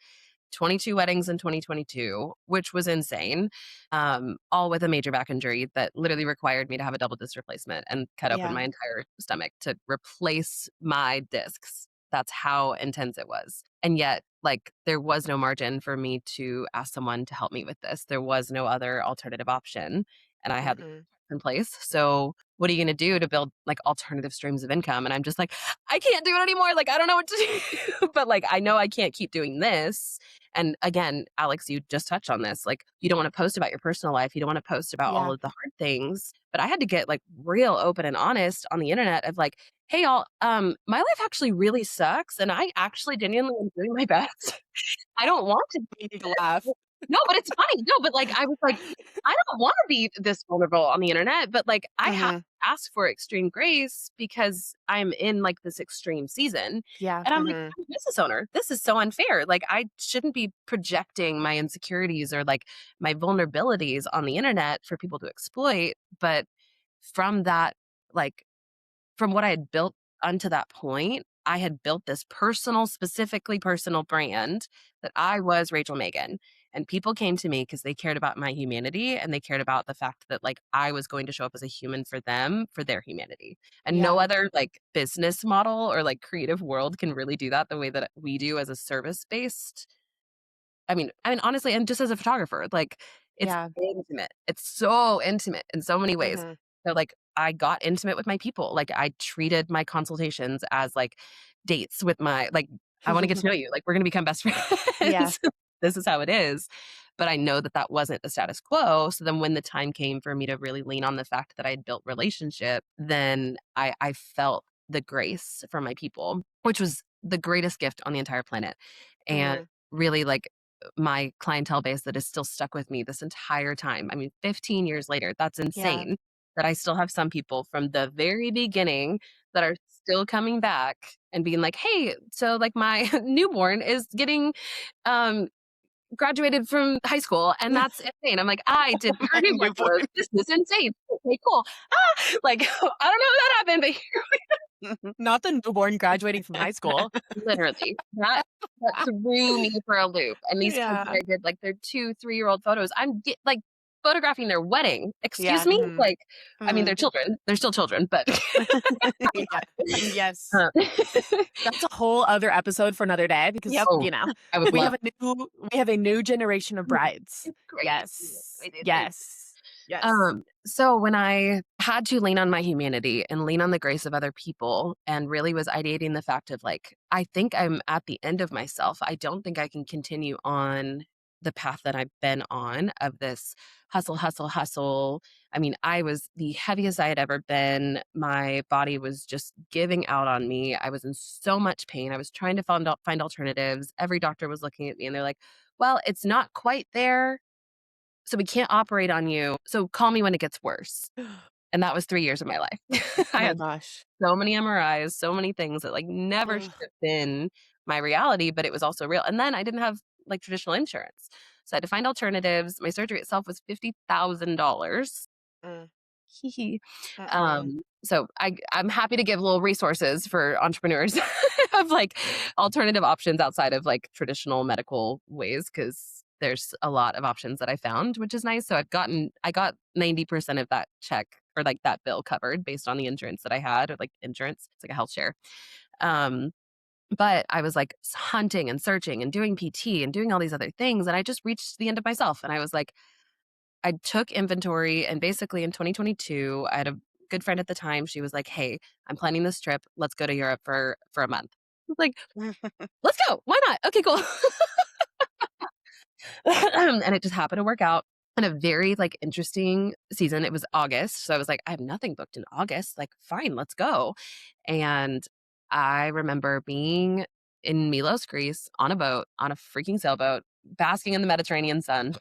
A: 22 weddings in 2022, which was insane. All with a major back injury that literally required me to have a double disc replacement and cut open
C: Yeah.
A: my entire stomach to replace my discs. That's how intense it was. And yet, like, there was no margin for me to ask someone to help me with this. There was no other alternative option. And I had
B: Mhm.
A: in place. So what are you going to do to build like alternative streams of income? And I'm just like, I can't do it anymore. Like, I don't know what to do. But like, I know I can't keep doing this. And again, Alex, you just touched on this. Like, you don't want to post about your personal life. You don't want to post about all
C: Yeah.
A: of the hard things. But I had to get like real open and honest on the internet of like, hey y'all, my life actually really sucks. And I actually genuinely am doing my best. I don't want to
B: You need to laugh.
A: no, but it's funny. No, but like I was like, I don't want to be this vulnerable on the internet, but like I have
B: Mhm.
A: to ask for extreme grace because I'm in like this extreme season.
C: Yeah.
A: And I'm like,
B: Mhm.
A: I'm a business owner. This is so unfair. Like I shouldn't be projecting my insecurities or like my vulnerabilities on the internet for people to exploit. But from that, like from what I had built unto that point, I had built this personal, specifically personal brand that I was Rachel Meagan. And people came to me because they cared about my humanity and they cared about the fact that like I was going to show up as a human for them for their humanity. And no
C: Yeah.
A: other like business model or like creative world can really do that the way that we do as a service based. I mean, honestly, and just as a photographer, like it's
C: Yeah.
A: intimate. It's so intimate in so many ways.
B: Mhm.
A: So like I got intimate with my people. Like I treated my consultations as like dates with my like I want to get to know you. Like we're going to become best
C: Yeah.
A: friends. This is how it is. But I know that that wasn't the status quo. So then when the time came for me to really lean on the fact that I'd built relationship, then I felt the grace from my people, which was the greatest gift on the entire planet. And
B: Mhm.
A: really like my clientele base that is still stuck with me this entire time. I mean, 15 years later, that's
C: Yeah.
A: insane that I still have some people from the very beginning that are still coming back and being like, "Hey, so like my newborn is getting um graduated from high school and that's insane." I'm like, "I did her
B: My
A: newborn
B: newborn.
A: photos. This is insane. Okay, cool." Like I don't know how that happened, but
B: Not the newborn graduating from high school.
A: literally, that threw me for a loop, and these kids that
C: Yeah.
A: I did, like, their 2, 3-year-old photos, I'm get like, photographing their wedding. Excuse
C: Yeah.
A: me?
B: Mhm.
A: Like, I mean, they're
C: Mm.
A: children. They're still children, but
B: Yeah. Yes.
A: uh,
B: That's a whole other episode for another day because,
C: Yep.
A: oh, I would love
B: we have a new generation of brides.
A: it's great.
B: Yes.
A: It's great.
B: Yes. Yes.
A: So when I had to lean on my humanity and lean on the grace of other people and really was ideating the fact of like, I think I'm at the end of myself. I don't think I can continue on the path that I've been on of this hustle, hustle, hustle. I mean, I was the heaviest I had ever been. My body was just giving out on me. I was in so much pain. I was trying to find alternatives. Every doctor was looking at me and they're like, well, it's not quite there, so we can't operate on you. So call me when it gets worse. And that was 3 years of my life.
C: Oh
A: I
C: my
A: had
C: gosh.
A: so many MRIs, so many things that like never should
B: Ugh.
A: have been my reality, but it was also real. And then I didn't have like traditional insurance. So I had to find alternatives. My surgery itself was $50,000.
B: Mm.
A: Hee hee.
B: Mm-mm.
A: So I'm happy to give little resources for entrepreneurs of like alternative options outside of like traditional medical ways because there's a lot of options that I found, which is nice. So I got 90% of that check or like that bill covered based on the insurance that I had or like insurance. It's like a health share. Um, but I was like hunting and searching and doing PT and doing all these other things. And I just reached the end of myself. And I was like, I took inventory and basically in 2022, I had a good friend at the time. She was like, "Hey, I'm planning this trip. Let's go to Europe for a month." I was like, "Let's go. Why not? Okay, cool." And it just happened to work out in a very like interesting season. It was August, so I was like, "I have nothing booked in August. Like, fine, let's go." And I remember being in Milos, Greece, on a boat, on a freaking sailboat basking in the Mediterranean sun.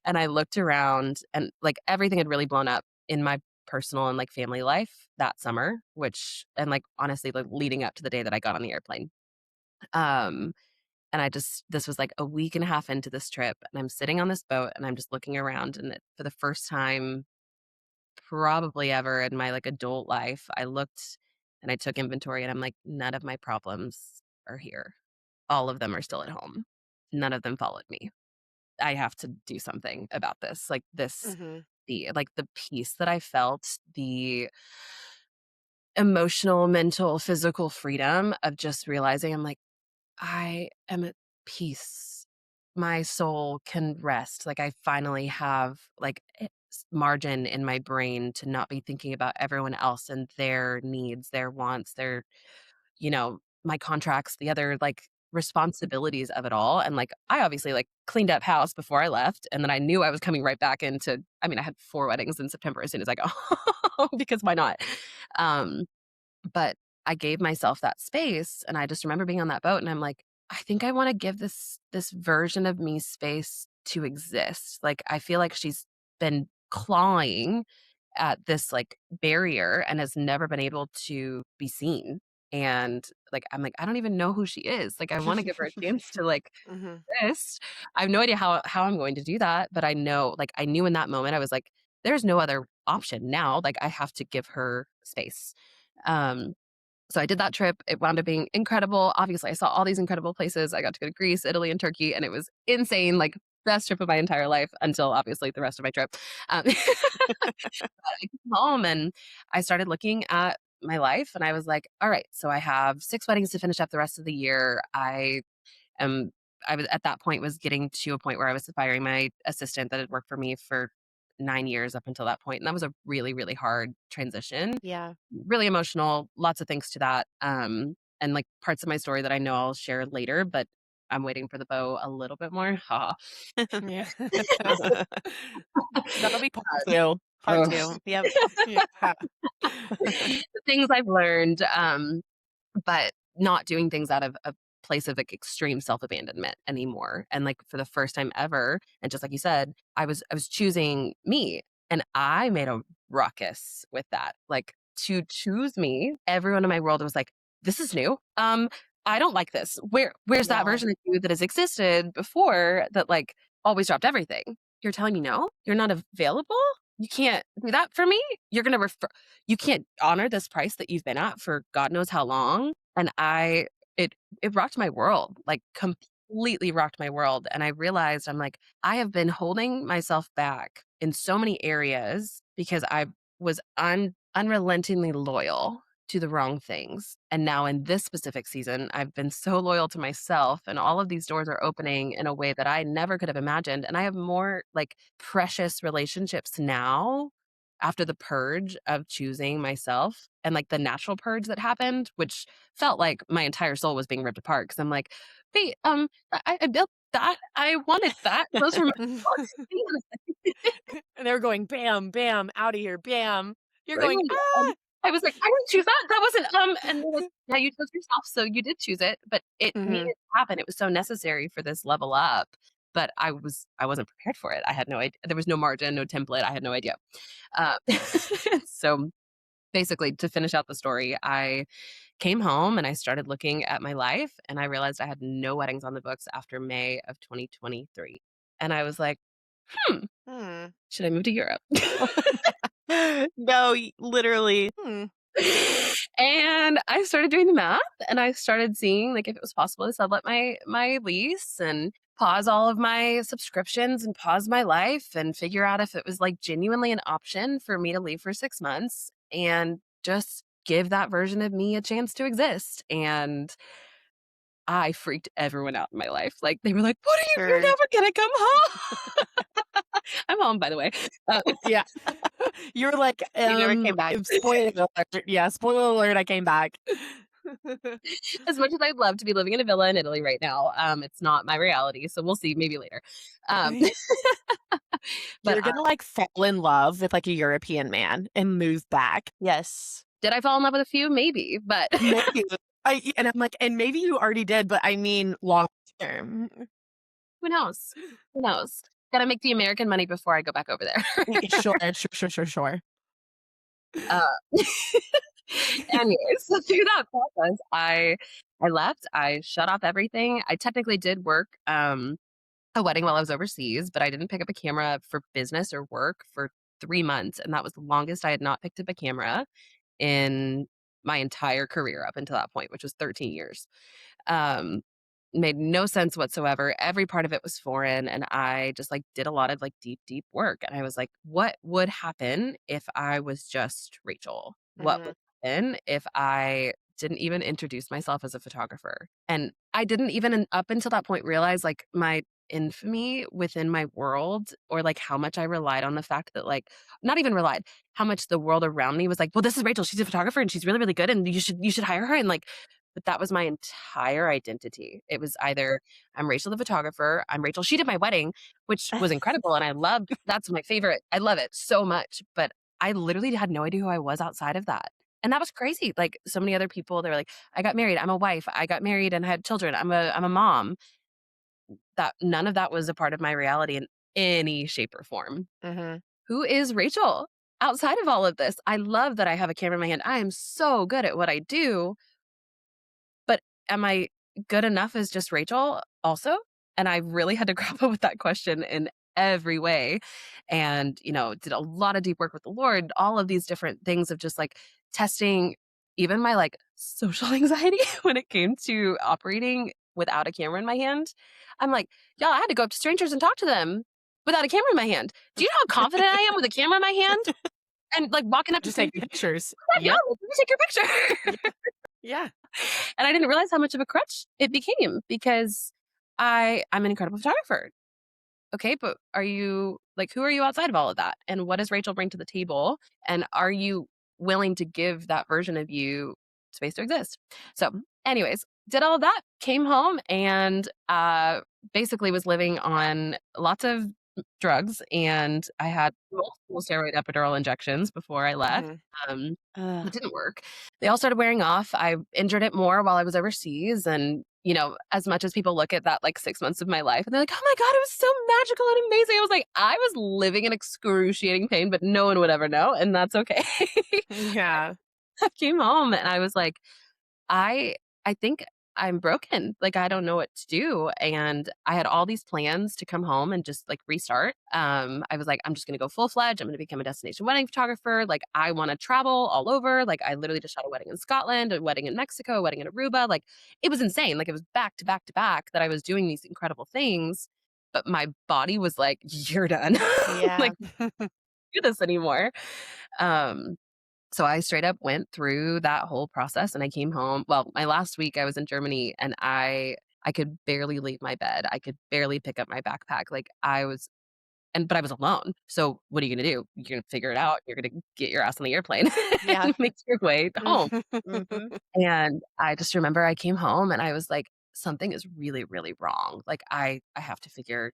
A: And I looked around and like everything had really blown up in my personal and like family life that summer, which and like honestly, like leading up to the day that I got on the airplane. Um, and this was like a week and a half into this trip, and I'm sitting on this boat and I'm just looking around, and for the first time probably ever in my like adult life, I looked and I took inventory and I'm like, none of my problems are here. All of them are still at home. None of them followed me. I have to do something about this. Like this,
B: Mhm.
A: the peace that I felt, the emotional, mental, physical freedom of just realizing I'm like, I am at peace. My soul can rest. Like I finally have like margin in my brain to not be thinking about everyone else and their needs, their wants, their, my contracts, the other like responsibilities of it all. And like I obviously like cleaned up house before I left. And then I knew I was coming right back into, I mean, I had 4 weddings in September as soon as I got home because why not? Um, but I gave myself that space, and I just remember being on that boat, and I'm like, "I think I wanna give this version of me space to exist." Like, I feel like she's been clawing at this, like, barrier and has never been able to be seen, and, like, I'm like, "I don't even know who she is." Like, I wanna give her a chance to, like,
B: Mhm.
A: exist. I have no idea how I'm going to do that, but I know like, I knew in that moment, I was like, "There's no other option now." Like, I have to give her space. Um so I did that trip. It wound up being incredible. Obviously, I saw all these incredible places. I got to go to Greece, Italy, and Turkey, and it was insane. Like best trip of my entire life until obviously the rest of my trip. I came home and I started looking at my life, and I was like, all right, so I have 6 weddings to finish up the rest of the year. Am I was at that point was getting to a point where I was firing my assistant that had worked for me for 9 years up until that point, and that was a really, really hard transition,
C: Yeah.
A: really emotional, lots of things to that, and, like, parts of my story that I know I'll share later, but I'm waiting for the bow a little bit more. Ha.
B: Yeah. That'll be part 2.
C: Part two. Yep.
B: Yeah.
A: The things I've learned, but not doing things out of a place of, like, extreme self-abandonment anymore, and, like, for the first time ever, and just like you said, I was choosing me, and I made a ruckus with that, like, to choose me, everyone in my world was like, "This is new, I don't like this. Where's that
B: Yeah.
A: version of you that has existed before that, like, always dropped everything? You're telling me no? You're not available? You can't do that for me? You're gonna refer you can't honor this price that you've been at for God knows how long." And it it rocked my world, like, completely rocked my world, and I realized, I'm like, I have been holding myself back in so many areas because I was unrelentingly loyal to the wrong things, and now in this specific season, I've been so loyal to myself, and all of these doors are opening in a way that I never could have imagined, and I have more, like, precious relationships now after the purge of choosing myself and, like, the natural purge that happened, which felt like my entire soul was being ripped apart because 'cause I'm like, "Wait, I built that, I wanted that, those were my books."
B: And they were going, "Bam, bam, out of here, bam." You're
A: Right,
B: going, "Ah!"
A: I was like, "I didn't choose that, that wasn't, and they're like, "Yeah, you chose yourself, so you did choose it, but it needed
B: Mhm.
A: to happen, it was so necessary for this level up." But I wasn't prepared for it, I had no idea. There was no margin, no template, I had no idea. Uh, so, basically, to finish out the story, I came home and I started looking at my life, and I realized I had no weddings on the books after May of 2023, and I was like, "Hmm,
B: Hmm.
A: should I move to Europe?"
C: No, literally.
B: Hmm.
A: And I started doing the math, and I started seeing, like, if it was possible to sublet my lease and pause all of my subscriptions and pause my life and figure out if it was, like, genuinely an option for me to leave for 6 months and just give that version of me a chance to exist, and I freaked everyone out in my life. Like, they were like, "What are you're
C: Sure.
A: never gonna come home?" I'm home, by the way.
B: Yeah. You're like,
C: You never came back.
B: spoiler alert. Yeah, spoiler alert, I came back.
A: As much as I'd love to be living in a villa in Italy right now, it's not my reality, so we'll see, maybe later. Um, but,
B: You're gonna, like, fall in love with, like, a European man and move back.
C: Yes.
A: did I fall in love with a few? Maybe, but
B: Maybe. And I'm like, and maybe you already did, but I mean long Sure.
A: Who knows? Who knows? Gotta make the American money before I go back over there.
B: Sure, sure.
A: Uh, anyways, so through that process, I left. I shut off everything. I technically did work a wedding while I was overseas, but I didn't pick up a camera for business or work for 3 months, and that was the longest I had not picked up a camera in my entire career up until that point, which was 13 years. Um, Made no sense whatsoever. Every part of it was foreign, and I just, like, did a lot of, like, deep, deep work, and I was like, "What would happen if I was just Rachel? What
B: Mhm,
A: would happen if I didn't even introduce myself as a photographer?" And I didn't even up until that point realize, like, my infamy within my world or, like, how much I relied on the fact that, like not even relied, how much the world around me was like, "Well, this is Rachel. She's a photographer, and she's really, really good, and you should hire her," and, like, but that was my entire identity. It was either I'm Rachel the photographer, I'm Rachel she did my wedding, which was incredible, and I loved that's my favorite. I love it so much, but I literally had no idea who I was outside of that. And that was crazy. Like so many other people, they were like, I got married, I'm a wife, I got married and had children, I'm a mom. That none of that was a part of my reality in any shape or form.
B: mhm.
A: Who is Rachel outside of all of this? I love that I have a camera in my hand. I am so good at what I do, but am I good enough as just Rachel also? And I really had to grapple with that question in every way. And, did a lot of deep work with the Lord, all of these different things of just like testing even my like social anxiety when it came to operating without a camera in my hand. I'm like, y'all, I had to go up to strangers and talk to them without a camera in my hand. Do you know how confident I am with a camera in my hand? And like walking up to
B: Just
A: strangers,
B: taking pictures.
A: yeah,
B: Yep.
A: let me take your
B: Yeah.
A: picture.
B: Yeah.
A: And I didn't realize how much of a crutch it became because I'm an incredible photographer. Okay, but are you like who are you outside of all of that? And what does Rachel bring to the table? And are you willing to give that version of you space to exist? So, anyways, did all of that, came home and basically was living on lots of drugs and I had multiple steroid epidural injections before I left.
B: Mhm.
A: Um
C: Ugh.
A: it didn't work. They all started wearing off. I injured it more while I was overseas. And, as much as people look at that like 6 months of my life and they're like, oh my God, it was so magical and amazing. I was like, I was living in excruciating pain, but no one would ever know. And that's okay.
B: Yeah.
A: I came home and I was like, I I think I'm broken. Like I don't know what to do. And I had all these plans to come home and just like restart. I was like, I'm just gonna go full fledged. I'm gonna become a destination wedding photographer. Like I want to travel all over. Like I literally just shot a wedding in Scotland, a wedding in Mexico, a wedding in Aruba. Like it was insane. Like it was back to back to back that I was doing these incredible things. But my body was like, you're done.
B: Yeah.
A: Like do this anymore. Um, so I straight up went through that whole process and I came home. Well, my last week I was in Germany and I could barely leave my bed. I could barely pick up my backpack. Like I was but I was alone. So what are you gonna do? You're gonna figure it out. You're gonna get your ass on the airplane
B: Yeah.
A: and make your way home.
C: Mhm.
A: And I just remember I came home and I was like, something is really, really wrong. Like I have to figure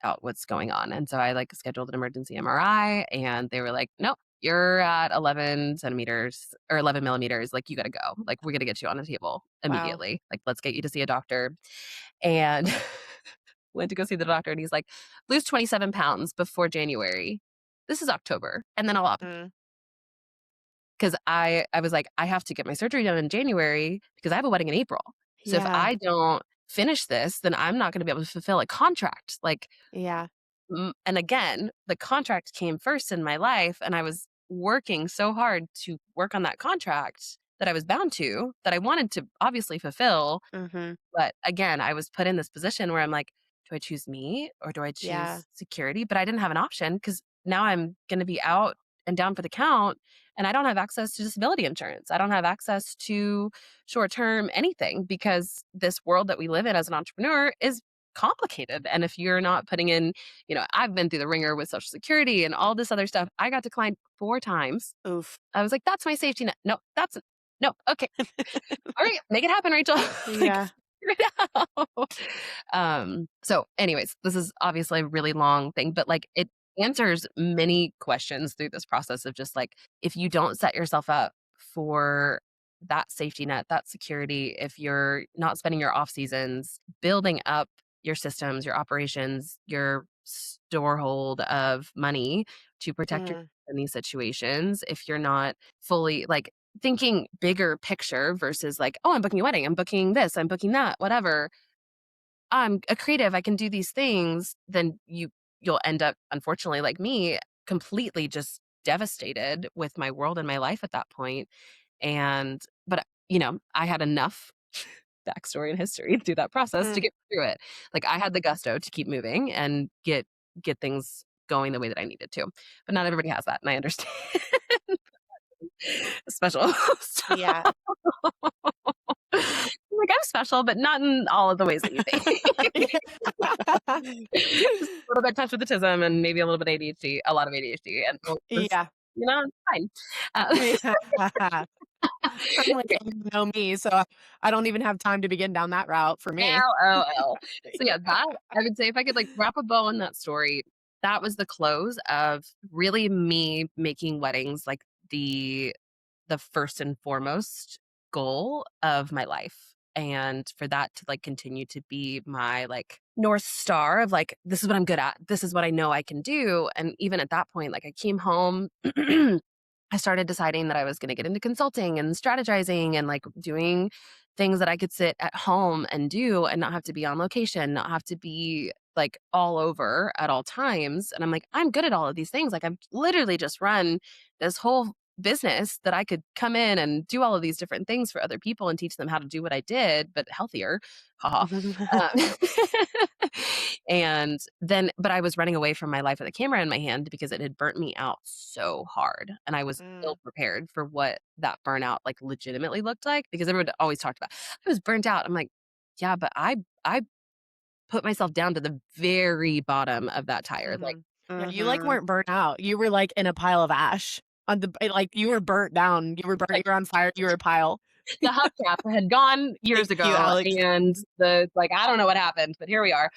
A: out what's going on. And so I like scheduled an emergency MRI and they were like, nope, you're at 11 centimeters or 11 millimeters. Like, you got to go. Like, we're going to get you on the table
B: Wow.
A: immediately. Like, let's get you to see a doctor. And went to go see the doctor and he's like, lose 27 pounds before January. This is October. And then I'll op.
B: Mm.
A: Because I was like, I have to get my surgery done in January because I have a wedding in April. So if
C: Yeah.
A: I don't finish this, then I'm not going to be able to fulfill a contract. Like,
C: Yeah.
A: And again, the contract came first in my life, and I was working so hard to work on that contract that I was bound to, that I wanted to obviously fulfill.
C: Mhm.
A: But again, I was put in this position where I'm like, do I choose me or do I
C: Yeah.
A: choose security? But I didn't have an option because now I'm going to be out and down for the count, and I don't have access to disability insurance. I don't have access to short term anything because this world that we live in as an entrepreneur is complicated. And if you're not putting in, I've been through the ringer with Social Security and all this other stuff. I got declined 4 times.
C: Oof.
A: I was like, that's my safety net. No, no. Okay. All right. Make it happen, Rachel. Like,
C: Yeah.
A: figure it out. So anyways, this is obviously a really long thing, but like it answers many questions through this process of just like, if you don't set yourself up for that safety net, that security, if you're not spending your off seasons building up your systems, your operations, your storehold of money to protect yourself
B: Mm,
A: in these situations, if you're not fully like thinking bigger picture versus like, oh, I'm booking a wedding, I'm booking this, I'm booking that, whatever. I'm a creative, I can do these things, then you'll end up, unfortunately, like me, completely just devastated with my world and my life at that point. And but I had enough backstory and history through that process to
B: mm.
A: get through it. Like I had the gusto to keep moving and get things going the way that I needed to. But not everybody has that, and I understand. Special. So,
C: Yeah.
A: like I'm special, but not in all of the ways that you think. Just a little bit touched with autism and maybe a little bit ADHD, a lot of ADHD, and it's,
B: Yeah.
A: it's fine. Uh,
B: Yeah. I'm like,
A: okay,
B: oh, you know me, so I don't even have time to begin down that route for me.
A: LOL. So yeah, that I would say if I could like wrap a bow on that story, that was the close of really me making weddings like the first and foremost goal of my life. And for that to like continue to be my like North Star of like, this is what I'm good at. This is what I know I can do. And even at that point, like I came home, I started deciding that I was going to get into consulting and strategizing and like doing things that I could sit at home and do and not have to be on location, not have to be like all over at all times. And I'm like, I'm good at all of these things. Like I've literally just run this whole business that I could come in and do all of these different things for other people and teach them how to do what I did, but healthier. Haha. Um, and then, but I was running away from my life with a camera in my hand because it had burnt me out so hard. And I was ill
C: Mm.
A: prepared for what that burnout like legitimately looked like because everyone always talked about, I was burnt out. I'm like, yeah, but I put myself down to the very bottom of that tire. Like
B: Mhm. Yeah, you, like,
C: Mhm.
B: weren't burnt out. You were, like, in a pile of ash on the like, you were burnt down. You were burnt, you
A: like
B: were on fire, you were a pile.
A: the hubcap had gone
B: Thank
A: years
B: you,
A: ago
B: Alex.
A: and the like I don't know what happened, but here we are.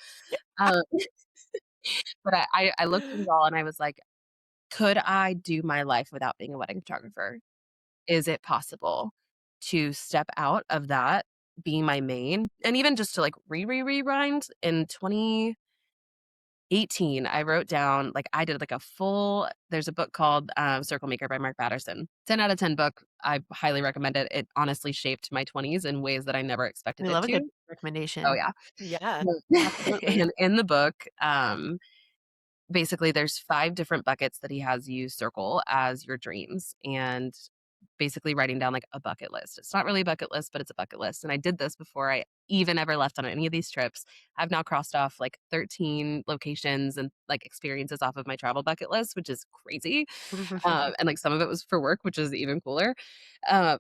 A: Um, but I looked at it all and I was like, could I do my life without being a wedding photographer? Is it possible to step out of that being my main? And even just to like rewind in 2018, I wrote down like I did like a full there's a book called Circle Maker by Mark Batterson. 10 out of 10 book. I highly recommend it. It honestly shaped my 20s in ways that I never expected
C: We
A: it
C: love a
A: to.
C: good
A: Oh
C: recommendation.
A: yeah.
B: Yeah, absolutely.
A: And in the book, basically there's 5 different buckets that he has you circle as your dreams and basically writing down like a bucket list. It's not really a bucket list, but it's a bucket list. And I did this before I even ever left on any of these trips. I've now crossed off like 13 locations and like experiences off of my travel bucket list, which is crazy. And like some of it was for work, which is even cooler. Um,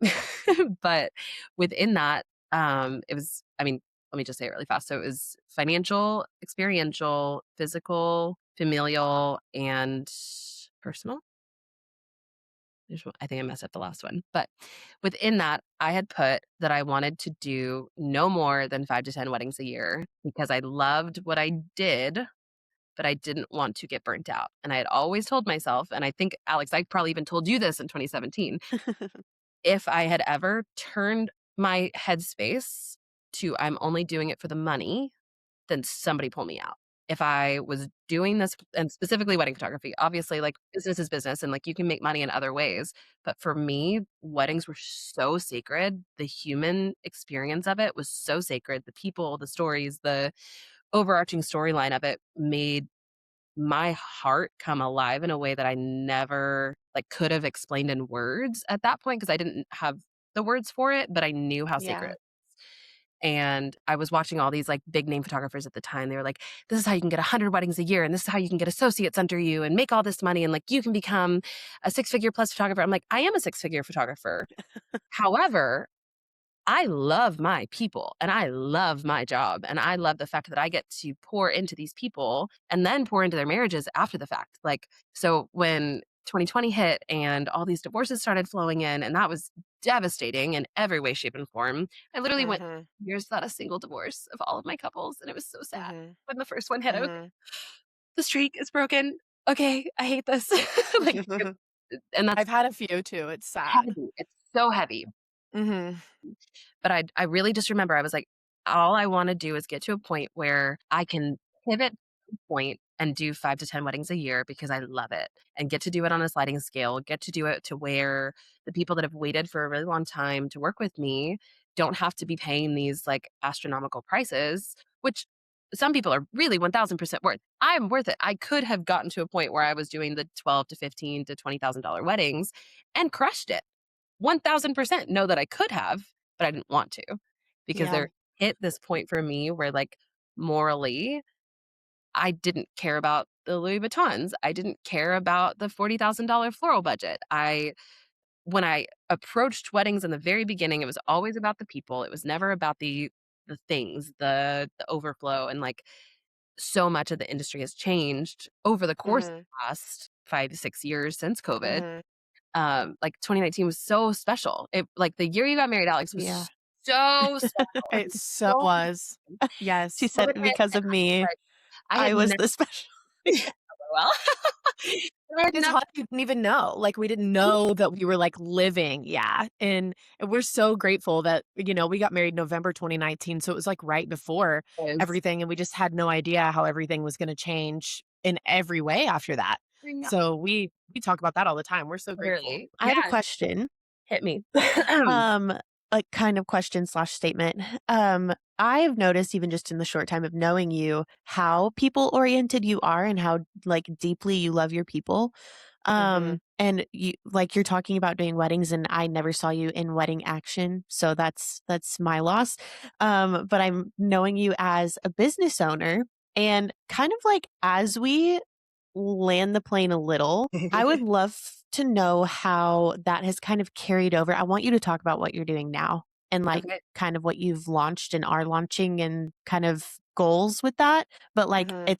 A: but within that, it was, I mean, let me just say it really fast. So it was financial, experiential, physical, familial, and personal. I think I messed up the last one. But within that, I had put that I wanted to do no more than 5 to 10 weddings a year because I loved what I did, but I didn't want to get burnt out. And I had always told myself, and I think, Alex, I probably even told you this in 2017, if I had ever turned my headspace to I'm only doing it for the money, then somebody pull me out. If I was doing this and specifically wedding photography, obviously, like, business is business and, like, you can make money in other ways, but for me, weddings were so sacred. The human experience of it was so sacred. The people, the stories, the overarching storyline of it made my heart come alive in a way that I never, like, could have explained in words at that point because I didn't have the words for it, but I knew how sacred
C: Yeah.
A: it and I was watching all these like big name photographers at the time. They were like, this is how you can get 100 weddings a year. And this is how you can get associates under you and make all this money. And like, you can become a 6 figure plus photographer. I'm like, I am a 6 figure photographer. However, I love my people and I love my job. And I love the fact that I get to pour into these people and then pour into their marriages after the fact. Like, so when 2020 hit and all these divorces started flowing in, and that was devastating in every way, shape, and form. I literally went
B: Mhm,
A: years without a single divorce of all of my couples. And it was so sad.
B: mhm,
A: When the first one hit, I was like,
B: mhm.
A: the streak is broken. Okay, I hate this. like, and that's
B: I've had a few too, it's sad.
A: heavy. It's so heavy.
B: Mhm.
A: But I really just remember I was like, all I wanna do is get to a point where I can pivot point and do 5 to 10 weddings a year because I love it, and get to do it on a sliding scale, get to do it to where the people that have waited for a really long time to work with me don't have to be paying these, like, astronomical prices, which some people are really 1000% worth. I'm worth it. I could have gotten to a point where I was doing the 12 to 15 to $20,000 weddings and crushed it. 1000% know that I could have, but I didn't want to because
B: Yeah.
A: there hit this point for me where, like, morally, I didn't care about the Louis Vuittons. I didn't care about the $40,000 floral budget. When I approached weddings in the very beginning, it was always about the people. It was never about the things, the overflow, and, like, so much of the industry has changed over the course of
B: Mhm.
A: the past 5 to 6 years since COVID.
B: Mhm.
A: Like, 2019 was so special. It like, the year you got married, Alex,
C: Yeah.
A: was so special
B: It
A: and
B: so
A: so
B: was.
C: She
B: Yes.
C: said,
A: COVID hit,
C: "Because
A: and
C: of me,
A: I
C: I
A: had
C: was
A: never
C: the special."
A: well, I had
B: It's
A: never
B: hard we didn't even know, like, we didn't know that we were, like, living, yeah, and we're so grateful that, we got married November 2019, so it was, like, right before
A: was
B: everything, and we just had no idea how everything was gonna change in every way after that.
A: I know,
B: So we talk about that all the time, we're so grateful.
A: literally.
C: I have a
A: Yeah,
C: question.
A: hit me.
C: Um, like kind of question slash statement. I've noticed even just in the short time of knowing you, how people oriented you are and how like deeply you love your people.
B: Mhm.
C: And you like you're talking about doing weddings and I never saw you in wedding action. So that's my loss. But I'm knowing you as a business owner and kind of like as we land the plane a little, I would love to know how that has kind of carried over. I want you to talk about what you're doing now and like
A: Okay.
C: kind of what you've launched and are launching and kind of goals with that. But like
B: Mhm.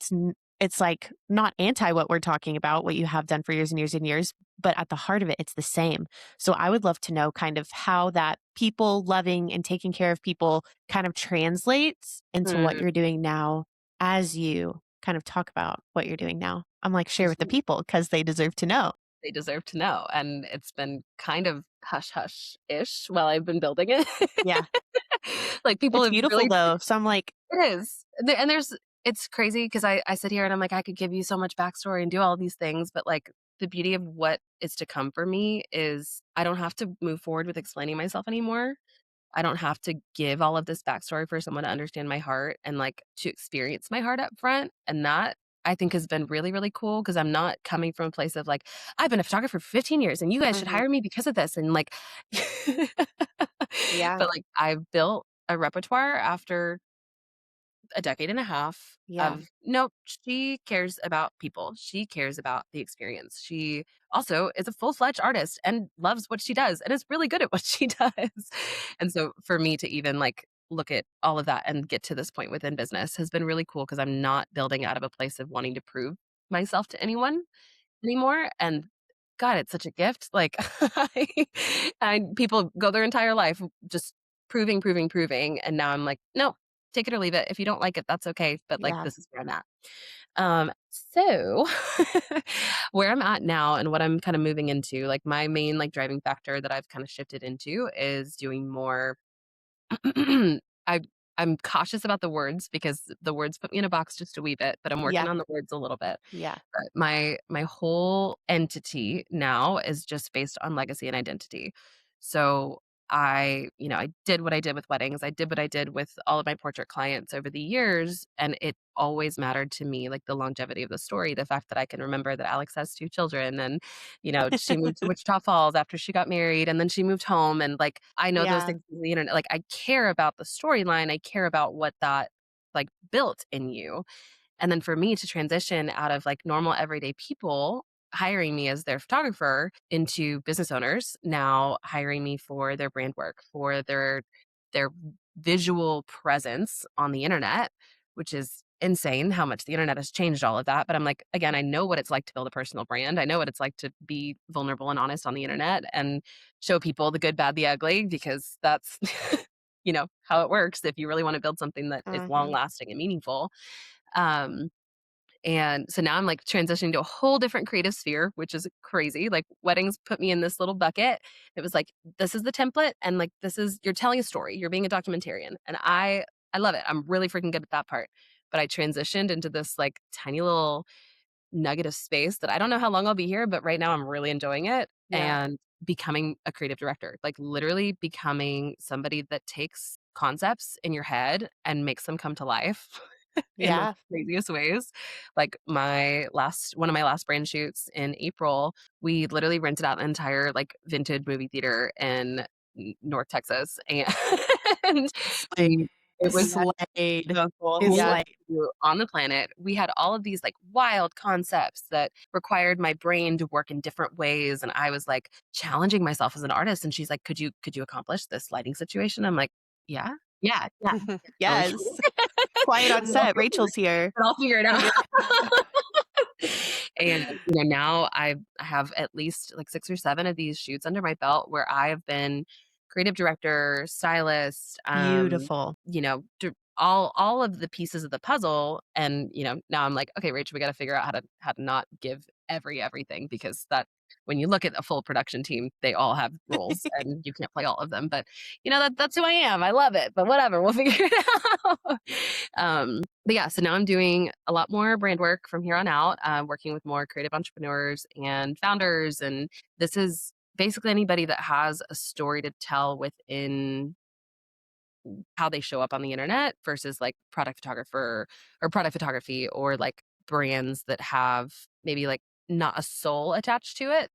C: it's like not anti what we're talking about, what you have done for years and years and years, but at the heart of it, it's the same. So I would love to know kind of how that people loving and taking care of people kind of translates into what
A: Mm,
C: you're doing now as you kind of talk about what you're doing now. I'm like, share with the
A: mhm.
C: people because they deserve to know.
A: They deserve to know, and it's been kind of hush-hush-ish while I've been building it.
C: Yeah.
A: Like, people
C: It's
A: have
C: beautiful
A: really
C: though. So I'm like,
A: it is. And there's it's crazy because I sit here and I'm like, I could give you so much backstory and do all these things, but, like, the beauty of what is to come for me is I don't have to move forward with explaining myself anymore. I don't have to give all of this backstory for someone to understand my heart and, like, to experience my heart up front, and that, I think, has been really, really cool because 'cause I'm not coming from a place of, like, "I've been a photographer for 15 years, and you guys should
B: Mhm.
A: hire me because of this," and, like
B: Yeah.
A: but, like, I've built a repertoire after a decade and a half
B: Yeah.
A: of, nope, she cares about people. She cares about the experience. She also is a full-fledged artist and loves what she does and is really good at what she does. And so for me to even, like, look at all of that and get to this point within business has been really cool because 'cause I'm not building out of a place of wanting to prove myself to anyone anymore, and God, it's such a gift. Like, people go their entire life just proving, proving, proving, and now I'm like, "No, take it or leave it. If you don't like it, that's okay, but, like,
C: yeah,
A: this is where I'm at." So where I'm at now and what I'm kinda moving into, like, my main, like, driving factor that I've kinda shifted into is doing more I I'm cautious about the words because the words put me in a box just a wee bit, but I'm working
C: yeah,
A: on the words a little bit.
C: yeah,
A: But my whole entity now is just based on legacy and identity. So I did what I did with weddings. I did what I did with all of my portrait clients over the years, and it always mattered to me, like the longevity of the story, the fact that I can remember that Alex has 2 children and, she moved to Wichita Falls after she got married and then she moved home and, like, I know those
C: yeah,
A: things from the internet. Like, I care about the storyline. I care about what that, like, built in you. And then for me to transition out of, like, normal everyday people hiring me as their photographer into business owners now hiring me for their brand work, for their visual presence on the internet, which is insane how much the internet has changed all of that. But I'm like, again, I know what it's like to build a personal brand. I know what it's like to be vulnerable and honest on the internet and show people the good, bad, the ugly, because that's how it works if you really want to build something that is long
B: Mhm.
A: lasting and meaningful. Um, And so now I'm like transitioning to a whole different creative sphere, which is crazy. Like weddings put me in this little bucket. It was like, this is the template and like this is you're telling a story. You're being a documentarian. And I love it. I'm really freaking good at that part. But I transitioned into this like tiny little nugget of space that I don't know how long I'll be here, but right now I'm really enjoying it
B: Yeah.
A: and becoming a creative director, like literally becoming somebody that takes concepts in your head and makes them come to life in the
C: Yeah.
A: craziest ways. Like one of my last brand shoots in April, we literally rented out an entire like vintage movie theater in North Texas and
B: Slay.
A: we it was
B: Slayed.
A: the
B: It's
A: coolest
B: like
A: view on the planet. We had all of these like wild concepts that required my brain to work in different ways. And I was like challenging myself as an artist. And she's like, could you accomplish this lighting situation? I'm like, yeah, yeah, yeah, totally.
C: Yes. Quiet on set. Rachel's here.
A: I'll figure it out.
B: yeah.
A: And now I have at least like 6 or 7 of these shoots under my belt where I have been creative director, stylist,
C: Beautiful.
A: all of the pieces of the puzzle. And now I'm like, okay, Rachel, we got to figure out how to not give everything, because that when you look at a full production team, they all have roles and you can't play all of them. But that's who I am. I love it. But whatever, we'll figure it out. But yeah, so now I'm doing a lot more brand work from here on out, working with more creative entrepreneurs and founders. And this is basically anybody that has a story to tell within how they show up on the internet versus like product photographer or product photography, or like brands that have maybe like not a soul attached to it,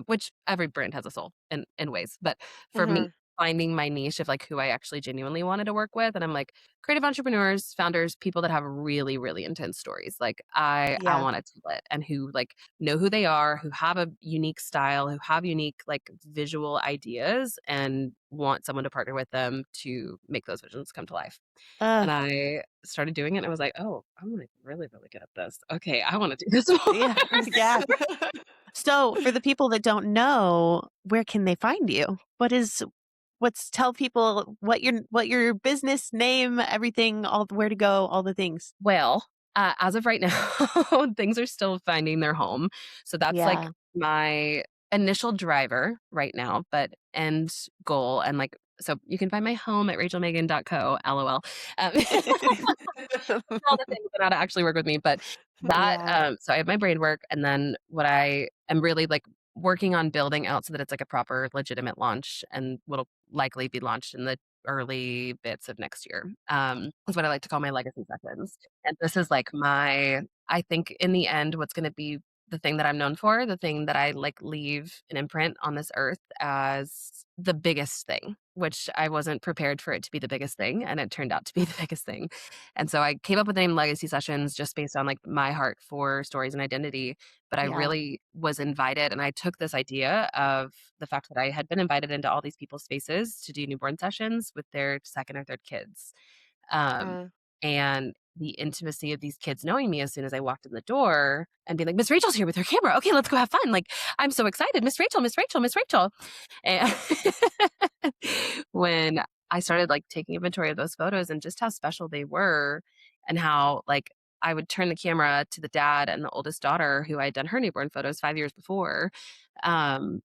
A: which every brand has a soul in ways. But for me,
B: Mhm.
A: finding my niche of like who I actually genuinely wanted to work with, and I'm like creative entrepreneurs, founders, people that have really, really intense stories. Like I
C: Yeah.
A: want to tell it, and who like know who they are, who have a unique style, who have unique like visual ideas, and want someone to partner with them to make those visions come to life.
C: Uh,
A: And I started doing it, and I was like, oh, I'm like really, really good at this. Okay, I want to do this
C: yeah.
A: more.
C: Yeah. So for the people that don't know, where can they find you? What's tell people what your business name, everything, all where to go, all the things.
A: Well, as of right now, things are still finding their home. So that's like
C: Yeah.
A: my initial driver right now, but end goal. And like, so you can find my home at rachelmeagan.co, LOL. All the things that how to actually work with me. But that,
C: Yeah.
A: so I have my brain work. And then what I am really like working on building out so that it's like a proper legitimate launch and will likely be launched in the early bits of next year. Is what I like to call my legacy sessions. And this is like I think in the end, what's going to be the thing that I'm known for, the thing that I like leave an imprint on this earth as the biggest thing, which I wasn't prepared for it to be the biggest thing. And it turned out to be the biggest thing. And so I came up with the name Legacy Sessions just based on like my heart for stories and identity. But I
C: Yeah.
A: really was invited, and I took this idea of the fact that I had been invited into all these people's spaces to do newborn sessions with their second or third kids. Um,
B: Uh,
A: and the intimacy of these kids knowing me as soon as I walked in the door and being like, Miss Rachel's here with her camera. Okay, let's go have fun. Like, I'm so excited. Miss Rachel, Miss Rachel, Miss Rachel. And when I started like taking inventory of those photos and just how special they were, and how like I would turn the camera to the dad and the oldest daughter who I had done her newborn photos 5 years before. Um,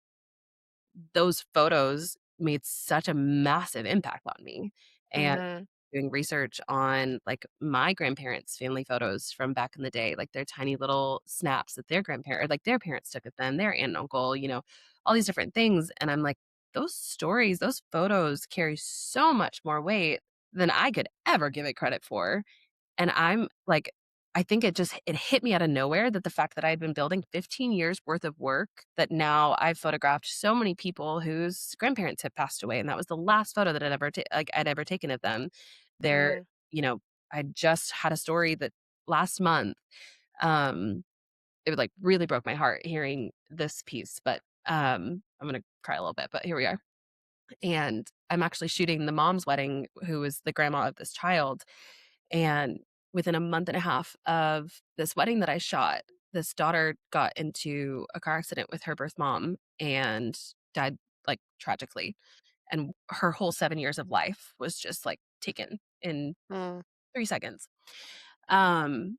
A: those photos made such a massive impact on me. And
B: mhm.
A: doing research on like my grandparents' family photos from back in the day, like their tiny little snaps that their grandparent or like their parents took of them, their aunt and uncle, all these different things. And I'm like, those stories, those photos carry so much more weight than I could ever give it credit for. And I'm like, I think it hit me out of nowhere that the fact that I had been building 15 years worth of work, that now I've photographed so many people whose grandparents have passed away, and that was the last photo that I'd ever taken of them. They're,
B: Mhm.
A: you know, I just had a story that last month, um, it like really broke my heart hearing this piece, but I'm gonna cry a little bit, but here we are. And I'm actually shooting the mom's wedding, who was the grandma of this child, and within a month and a half of this wedding that I shot, this daughter got into a car accident with her birth mom and died like tragically. And her whole 7 years of life was just like taken in
B: Mm.
A: 3 seconds. Um,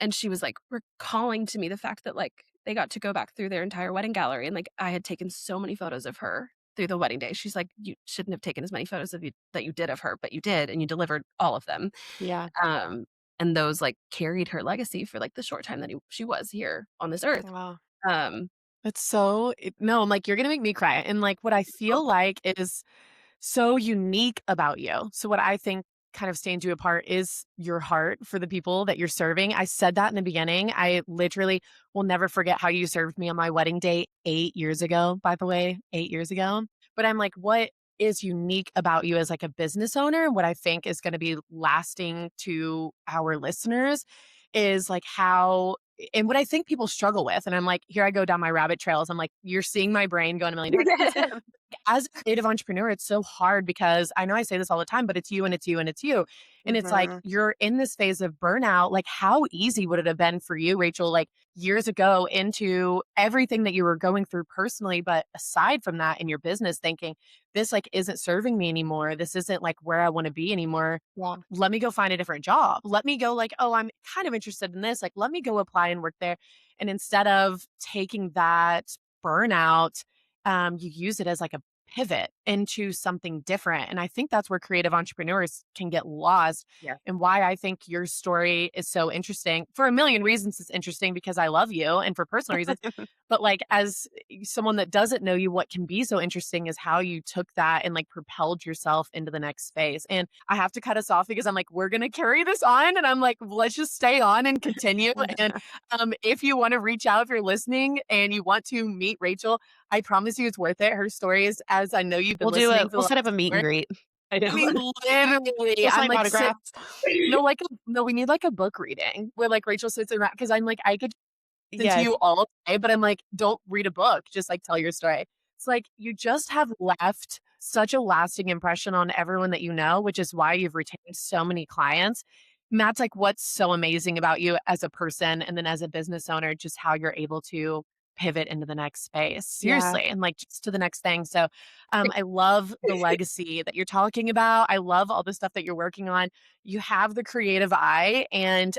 A: And she was like recalling to me the fact that like they got to go back through their entire wedding gallery, and like I had taken so many photos of her through the wedding day. She's like, you shouldn't have taken as many photos of you that you did of her, but you did, and you delivered all of them.
C: Yeah.
A: Um, and those like carried her legacy for like the short time that she was here on this earth.
C: Wow.
A: Um,
B: It's so no, I'm like, you're gonna make me cry. And like what I feel like is so unique about you. So what I think kind of stands you apart is your heart for the people that you're serving. I said that in the beginning. I literally will never forget how you served me on my wedding day 8 years ago, by the way, 8 years ago. But I'm like, what is unique about you as like a business owner? What I think is going to be lasting to our listeners is like how and what I think people struggle with. And I'm like, here I go down my rabbit trails. I'm like, you're seeing my brain go in a million different places. As a creative entrepreneur, it's so hard because I know I say this all the time, but it's you and it's you and it's you. And it's like
C: Mhm.
B: you're in this phase of burnout. Like, how easy would it have been for you, Rachel, like years ago into everything that you were going through personally? But aside from that, in your business, thinking this like isn't serving me anymore. This isn't like where I want to be anymore.
C: Yeah.
B: Let me go find a different job. Let me go like, oh, I'm kind of interested in this. Like, let me go apply and work there. And instead of taking that burnout, you use it as like a pivot into something different. And I think that's where creative entrepreneurs can get lost
A: yeah.
B: and why I think your story is so interesting. For a million reasons, it's interesting because I love you and for personal reasons. But like as someone that doesn't know you, what can be so interesting is how you took that and like propelled yourself into the next space. And I have to cut us off because I'm like, we're gonna carry this on. And I'm like, let's just stay on and continue. And if you want to reach out, if you're listening and you want to meet Rachel, I promise you it's worth it. Her story is, as I know you've been
C: We'll do
B: listening
C: it.
B: for the
C: We'll set up
B: last
C: a meet and
B: hour.
C: greet.
A: I
B: I
A: know.
B: mean, literally,
C: We'll
B: I'm
C: sign
B: like, sit,
C: autographs.
B: no, like, no, we need like a book reading where like Rachel sits around because I'm like, I could listen to
C: Yes.
B: you all day, but I'm like, don't read a book, just like tell your story. It's like you just have left such a lasting impression on everyone that you know, which is why you've retained so many clients. And that's like what's so amazing about you as a person and then as a business owner, just how you're able to pivot into the next space.
C: Yeah.
B: Seriously, and like just to the next thing. So I love the legacy that you're talking about. I love all the stuff that you're working on. You have the creative eye and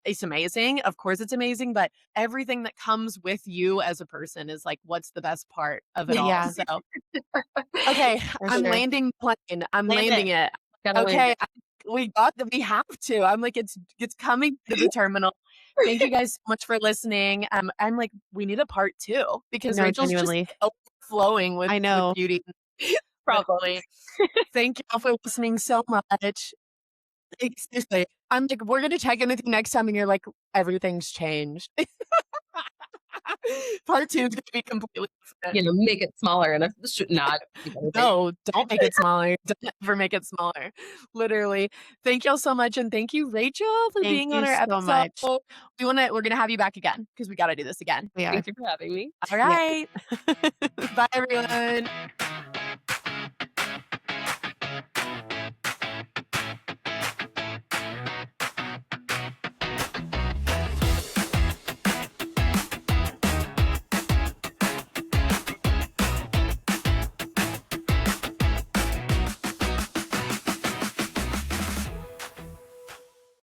B: it's amazing. Of course it's amazing, but everything that comes with you as a person is like what's the best part of it all.
C: Yeah,
B: So, okay,
C: for
B: I'm
C: sure.
B: landing the plane. I'm
C: Land it.
B: landing it.
A: Gotta land
B: Okay,
A: it.
B: we have to. I'm like it's coming to the terminal. Thank you guys so much for listening. I'm like we need a part 2 because
C: No,
B: Rachel's just
C: genuinely.
B: overflowing
C: I
B: with
C: know.
B: beauty.
A: Problems.
B: Literally. Thank y'all for listening so much. Seriously. I'm like, we're gonna check in with you next time, and you're like, everything's changed. Part 2 is gonna be completely different.
A: Make it smaller and should not.
B: No, don't make it smaller. Don't ever make it smaller. Literally. Thank y'all so much, and thank you, Rachel, for
C: Thank
B: being on
C: you
B: our
C: so
B: episode.
C: much.
B: We're gonna have you back again because we gotta do this again.
C: We are.
A: Thank you for having me.
B: All
C: Yeah.
B: right. Bye, everyone.